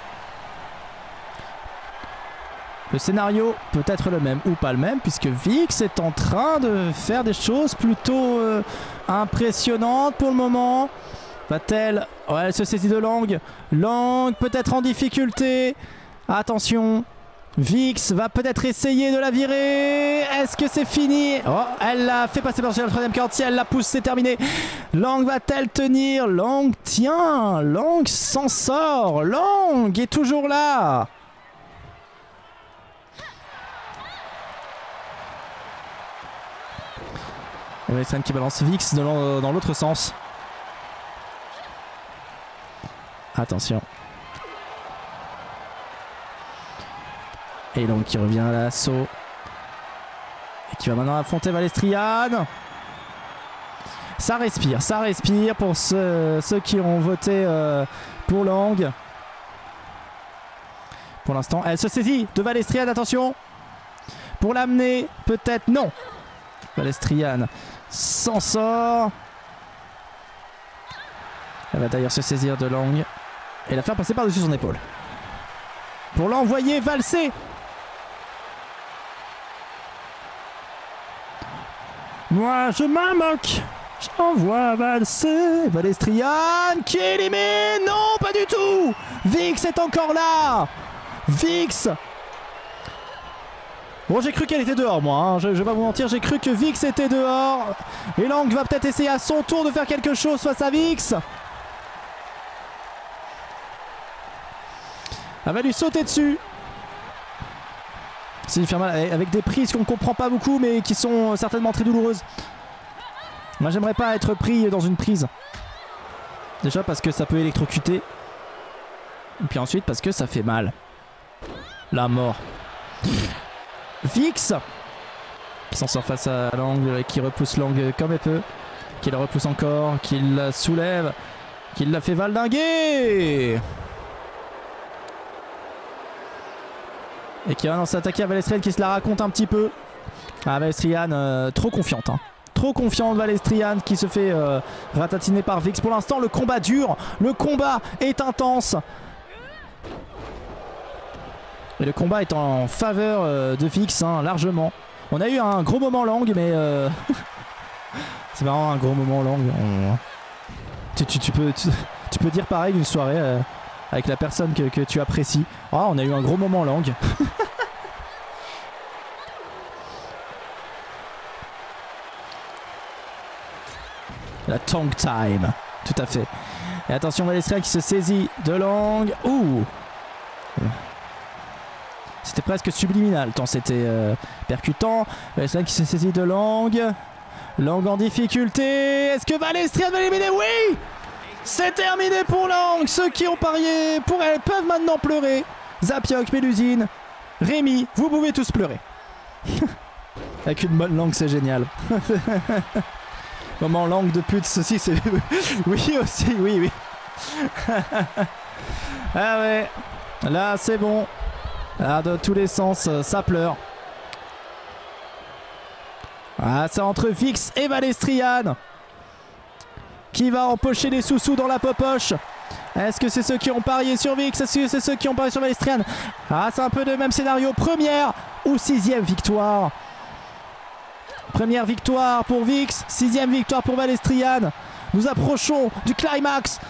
Le scénario peut être le même ou pas le même, puisque Vix est en train de faire des choses plutôt impressionnantes pour le moment. Va-t-elle... Ouais, elle se saisit de Lang. Lang peut-être en difficulté. Attention. Vix va peut-être essayer de la virer. Est-ce que c'est fini? Oh, elle l'a fait passer par-dessus la troisième corde. Si elle la pousse, c'est terminé. Lang va-t-elle tenir? Lang tient. Lang s'en sort. Lang est toujours là. Valestriane qui balance Vix dans l'autre sens. Attention. Et donc qui revient à l'assaut. Et qui va maintenant affronter Valestriane. Ça respire pour ceux qui ont voté pour Lang. Pour l'instant, elle se saisit de Valestriane, attention. Pour l'amener, peut-être non. Valestriane s'en sort. Elle va d'ailleurs se saisir de Lang et la faire passer par-dessus son épaule. Pour l'envoyer valser. Moi je m'en moque. J'envoie valser. Valestriane qui élimine. Non, pas du tout. Vix est encore là. Vix. Bon, j'ai cru qu'elle était dehors, moi, hein. Je vais pas vous mentir, j'ai cru que Vix était dehors. Et Lang va peut-être essayer à son tour de faire quelque chose face à Vix. Elle va lui sauter dessus. C'est une ferme avec des prises qu'on comprend pas beaucoup, mais qui sont certainement très douloureuses. Moi, j'aimerais pas être pris dans une prise. Déjà parce que ça peut électrocuter. Et puis ensuite parce que ça fait mal. La mort. Vix qui s'en sort face à Lang, qui repousse Lang comme elle peut, qui la repousse encore, qui la soulève, qui la fait valdinguer et qui va non s'attaquer à Valestriane qui se la raconte un petit peu. Ah, Valestriane trop confiante, hein. Trop confiante Valestriane qui se fait ratatiner par Vix. Pour l'instant le combat dure, le combat est intense. Et le combat est en faveur de Vix, hein, largement. On a eu un gros moment Lang, mais c'est marrant, un gros moment Lang. Tu peux dire pareil d'une soirée avec la personne que tu apprécies. Ah, on a eu un gros moment Lang. La tongue time, tout à fait. Et attention Valestriane qui se saisit de Lang. Ouh. C'était presque subliminal tant c'était percutant. Valestriane qui se saisit de Lang. Lang en difficulté. Est-ce que Valestriane va l'éliminer? Oui. C'est terminé pour Lang. Ceux qui ont parié pour elle peuvent maintenant pleurer. Zapiok, Mélusine, Rémi, vous pouvez tous pleurer. Avec une bonne langue, c'est génial. Moment langue de pute, ceci c'est... Oui aussi, oui. Ah ouais. Là c'est bon. Ah, de tous les sens, ça pleure. Ah, c'est entre Vix et Valestriane. Qui va empocher les sous-sous dans la popoche? Est-ce que c'est ceux qui ont parié sur Vix? Est-ce que c'est ceux qui ont parié sur Valestriane? Ah, c'est un peu le même scénario. Première ou sixième victoire? Première victoire pour Vix, sixième victoire pour Valestriane. Nous approchons du climax.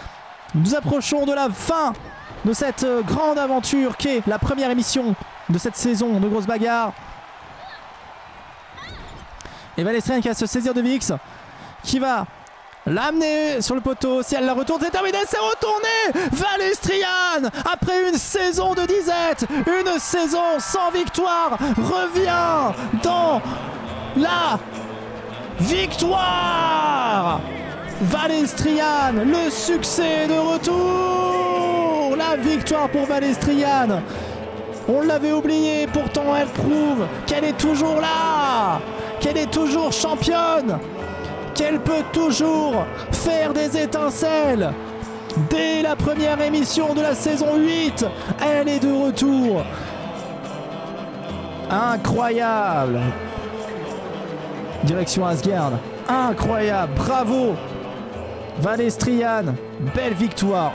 Nous approchons de la fin de cette grande aventure qu'est la première émission de cette saison de Grosse Bagarre. Et Valestriane qui va se saisir de Vix, qui va l'amener sur le poteau. Si elle la retourne, c'est terminé, c'est retourné. Valestriane, après une saison de disette, une saison sans victoire, revient dans la victoire. Valestriane, le succès de retour. La victoire pour Valestriane. On l'avait oublié, pourtant elle prouve qu'elle est toujours là, qu'elle est toujours championne, qu'elle peut toujours faire des étincelles. Dès la première émission de la saison 8, elle est de retour. Incroyable. Direction Asgard. Incroyable, bravo Valestrian, belle victoire.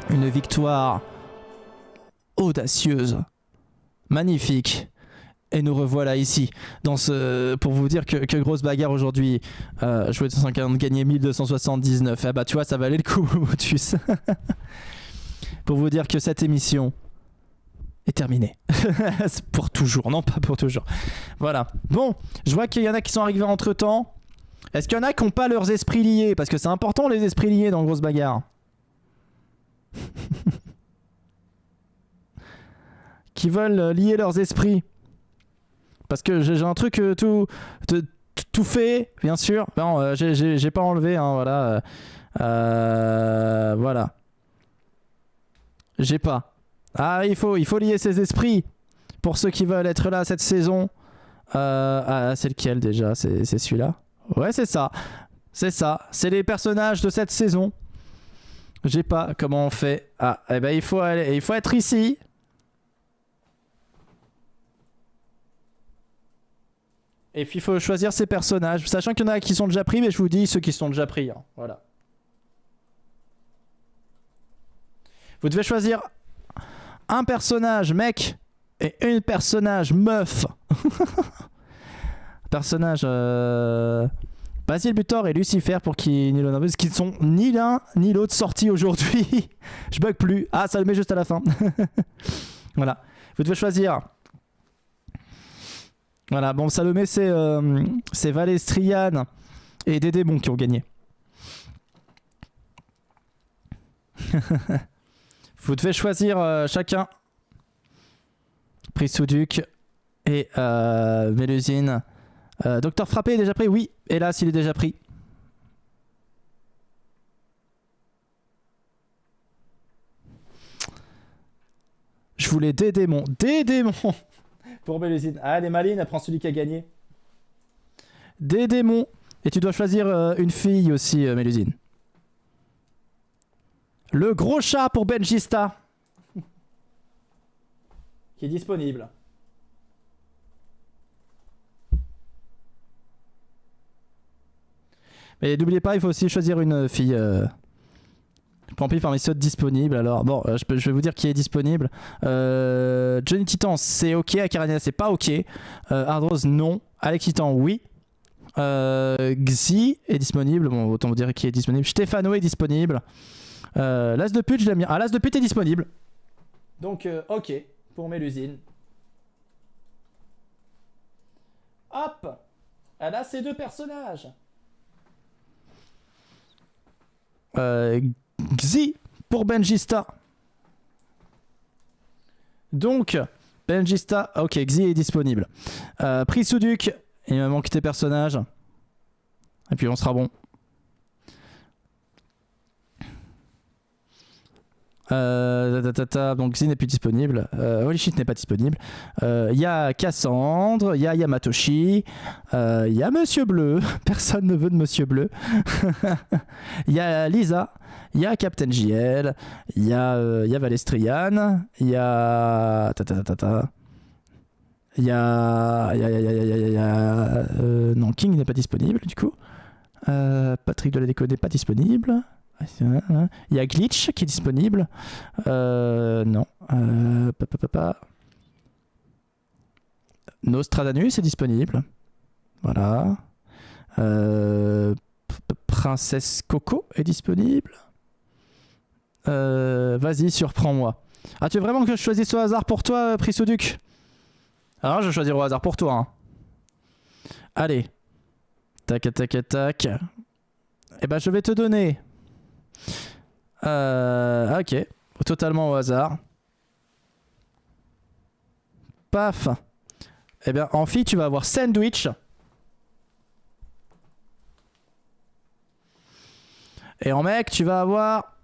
Une victoire audacieuse, magnifique. Et nous revoilà ici dans pour vous dire que grosse bagarre aujourd'hui. Jouer 240, gagner 1279. Ah bah tu vois, ça valait le coup, Motus. Pour vous dire que cette émission est terminée. C'est pour toujours, non pas pour toujours. Voilà. Bon, je vois qu'il y en a qui sont arrivés entre temps. Est-ce qu'il y en a qui n'ont pas leurs esprits liés? Parce que c'est important les esprits liés dans grosse bagarre. Qui veulent lier leurs esprits. Parce que j'ai un truc tout fait, bien sûr. Non, j'ai pas enlevé, hein, voilà. Voilà. J'ai pas. Ah, il faut lier ses esprits. Pour ceux qui veulent être là cette saison. C'est lequel déjà? C'est celui-là? Ouais, c'est ça. C'est ça. C'est les personnages de cette saison. J'ai pas. Comment on fait? Ah, eh ben il faut être ici. Et puis il faut choisir ses personnages. Sachant qu'il y en a qui sont déjà pris, mais je vous dis ceux qui sont déjà pris. Hein. Voilà. Vous devez choisir un personnage mec et une personnage meuf. Personnage Basile Butor et Lucifer pour qui ne sont ni l'un ni l'autre sortis aujourd'hui. Je bug plus. Ah, ça le met juste à la fin. Voilà. Vous devez choisir. Voilà, bon, Salomé, c'est Valestrian et des démons qui ont gagné. Vous devez choisir chacun. Prisouduc et Mélusine. Docteur Frappé est déjà pris? Oui, hélas, il est déjà pris. Je voulais des démons. Des démons pour Mélusine. Ah, elle est maline, elle prend celui qui a gagné. Des démons. Et tu dois choisir une fille aussi, Mélusine. Le gros chat pour Benjista. Qui est disponible. Mais n'oubliez pas, il faut aussi choisir une fille. Rempli par mes sauts disponibles. Alors, bon, je vais vous dire qui est disponible. Johnny Titan, c'est ok. Akarania, c'est pas ok. Hardrose, non. Alex Titan, oui. Xi est disponible. Bon, autant vous dire qui est disponible. Stefano est disponible. L'As de pute, je l'aime bien. Ah, l'As de pute est disponible. Donc, ok. Pour Mélusine. Hop. Elle a ces deux personnages. Xi pour Benjista. Donc, Benjista. Ok, Xi est disponible. Prisouduc. Il me manque tes personnages. Et puis on sera bon. Donc Xi n'est plus disponible. Holy shit n'est pas disponible. Il y a Cassandre, il y a Yamatoshi, il y a Monsieur Bleu. Personne ne veut de Monsieur Bleu. Il y a Lisa, il y a Captain JL, il y a Valestrian, il y a il y a non, King n'est pas disponible du coup. Patrick de la déco n'est pas disponible. Il y a Glitch qui est disponible. Non. Nostradamus est disponible. Voilà. Princesse Coco est disponible. Vas-y, surprends-moi. Ah, tu veux vraiment que je choisisse au hasard pour toi, Prisouduc? Alors, je vais choisir au hasard pour toi. Hein. Allez. Tac, tac, tac. Eh ben, je vais te donner. Ok. Totalement au hasard. Paf. Eh bien, en fille, tu vas avoir Sandwich. Et en mec, tu vas avoir...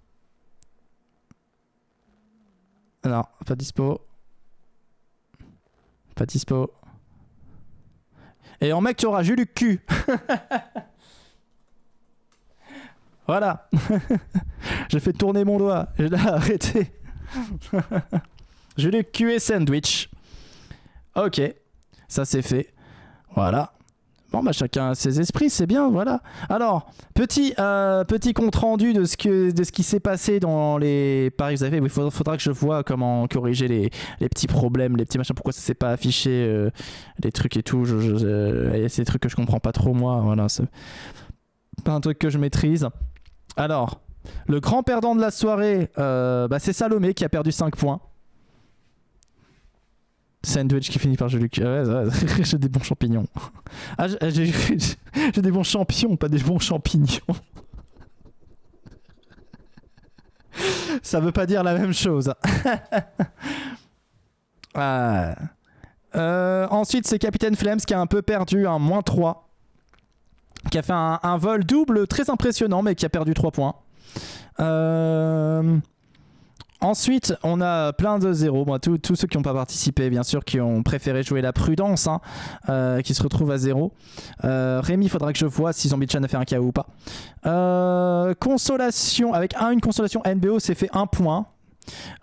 Non, pas dispo. Pas dispo. Et en mec, tu auras Jules Q. Voilà. J'ai fait tourner mon doigt. Je l'ai arrêté. Jules Q et sandwich. Ok. Ça, c'est fait. Voilà. Bon, bah chacun a ses esprits, c'est bien, voilà. Alors, petit compte rendu de ce qui s'est passé dans les paris. Vous avez, il faudra que je vois comment corriger les petits problèmes, les petits machins, pourquoi ça s'est pas affiché, les trucs et tout. C'est des trucs que je comprends pas trop, moi. Voilà, c'est pas un truc que je maîtrise. Alors, le grand perdant de la soirée, c'est Salomé qui a perdu 5 points. Sandwich qui finit par joli cul. Ouais, j'ai des bons champignons. Ah, j'ai des bons champions, pas des bons champignons. Ça veut pas dire la même chose. Ensuite, c'est Capitaine Flames qui a un peu perdu un -3. Qui a fait un vol double très impressionnant, mais qui a perdu 3 points. Ensuite, on a plein de zéros. Bon, tous ceux qui n'ont pas participé, bien sûr, qui ont préféré jouer la prudence, qui se retrouvent à 0. Rémi, il faudra que je vois si Zombie Chan a fait un KO ou pas. Consolation, avec une consolation NBO, c'est fait 1 point.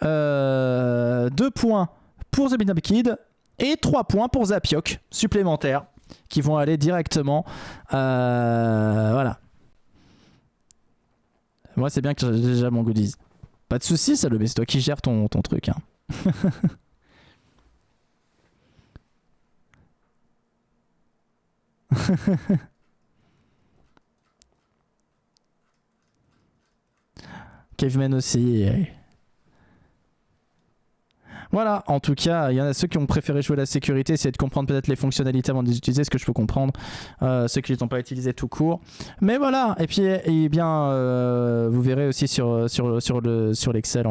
2 points pour The Beat Up Kid et 3 points pour Zapiok, supplémentaires, qui vont aller directement. Voilà. Moi, c'est bien que j'ai déjà mon goodies. Pas de soucis, Salomé, c'est toi qui gères ton truc. Hein. Caveman aussi. Voilà, en tout cas, il y en a ceux qui ont préféré jouer la sécurité, essayer de comprendre peut-être les fonctionnalités avant de les utiliser, ce que je peux comprendre, ceux qui ne les ont pas utilisés tout court. Mais voilà, et puis vous verrez aussi sur l'Excel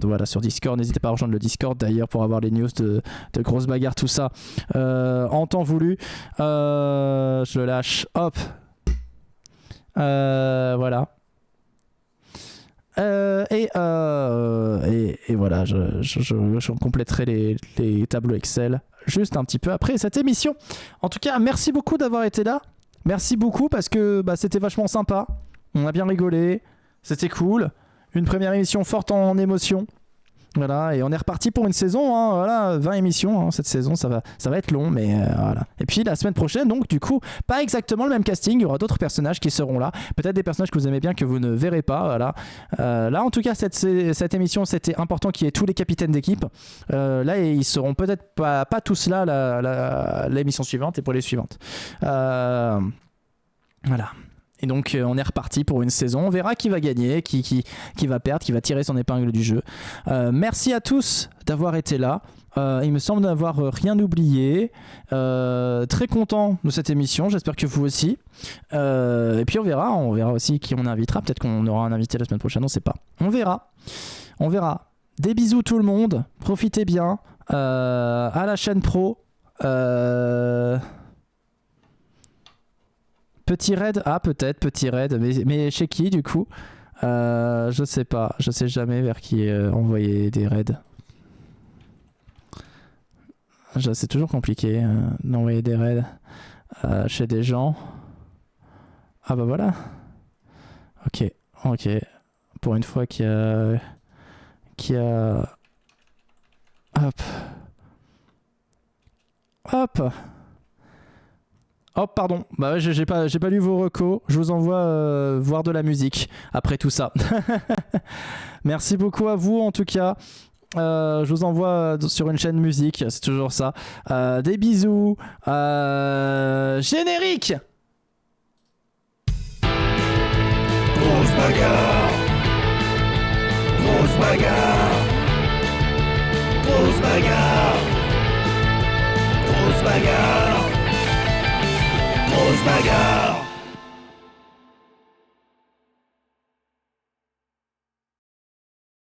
voilà, sur Discord. N'hésitez pas à rejoindre le Discord d'ailleurs pour avoir les news de grosses bagarres, tout ça en temps voulu. Je le lâche, hop. Voilà. Et voilà, je compléterai les tableaux Excel juste un petit peu après cette émission. En tout cas, merci beaucoup d'avoir été là. Merci beaucoup parce que c'était vachement sympa. On a bien rigolé. C'était cool. Une première émission forte en émotion. Voilà, et on est reparti pour une saison, hein, voilà, 20 émissions, hein, cette saison, ça va être long, mais voilà. Et puis la semaine prochaine, donc du coup, pas exactement le même casting, il y aura d'autres personnages qui seront là, peut-être des personnages que vous aimez bien, que vous ne verrez pas, voilà. Là, en tout cas, cette émission, c'était important qu'il y ait tous les capitaines d'équipe. Là, ils seront peut-être pas tous là l'émission suivante et pour les suivantes. Voilà. Et donc on est reparti pour une saison. On verra qui va gagner, qui va perdre, qui va tirer son épingle du jeu. Merci à tous d'avoir été là. Il me semble n'avoir rien oublié. Très content de cette émission. J'espère que vous aussi. Et puis on verra aussi qui on invitera. Peut-être qu'on aura un invité la semaine prochaine. On ne sait pas. On verra. Des bisous tout le monde. Profitez bien. À la chaîne pro. Petit raid, peut-être petit raid, mais chez qui du coup je sais pas, je sais jamais vers qui envoyer des raids. C'est toujours compliqué d'envoyer des raids chez des gens. Ah bah voilà. Ok. Pour une fois qu'il y a... Hop. Oh pardon, j'ai pas lu vos recos, je vous envoie voir de la musique après tout ça. Merci beaucoup à vous en tout cas, je vous envoie sur une chaîne musique, c'est toujours ça. Des bisous, générique. Grosse bagarre. Grosse bagarre. Grosse bagarre. Grosse bagarre. Grosse bagarre.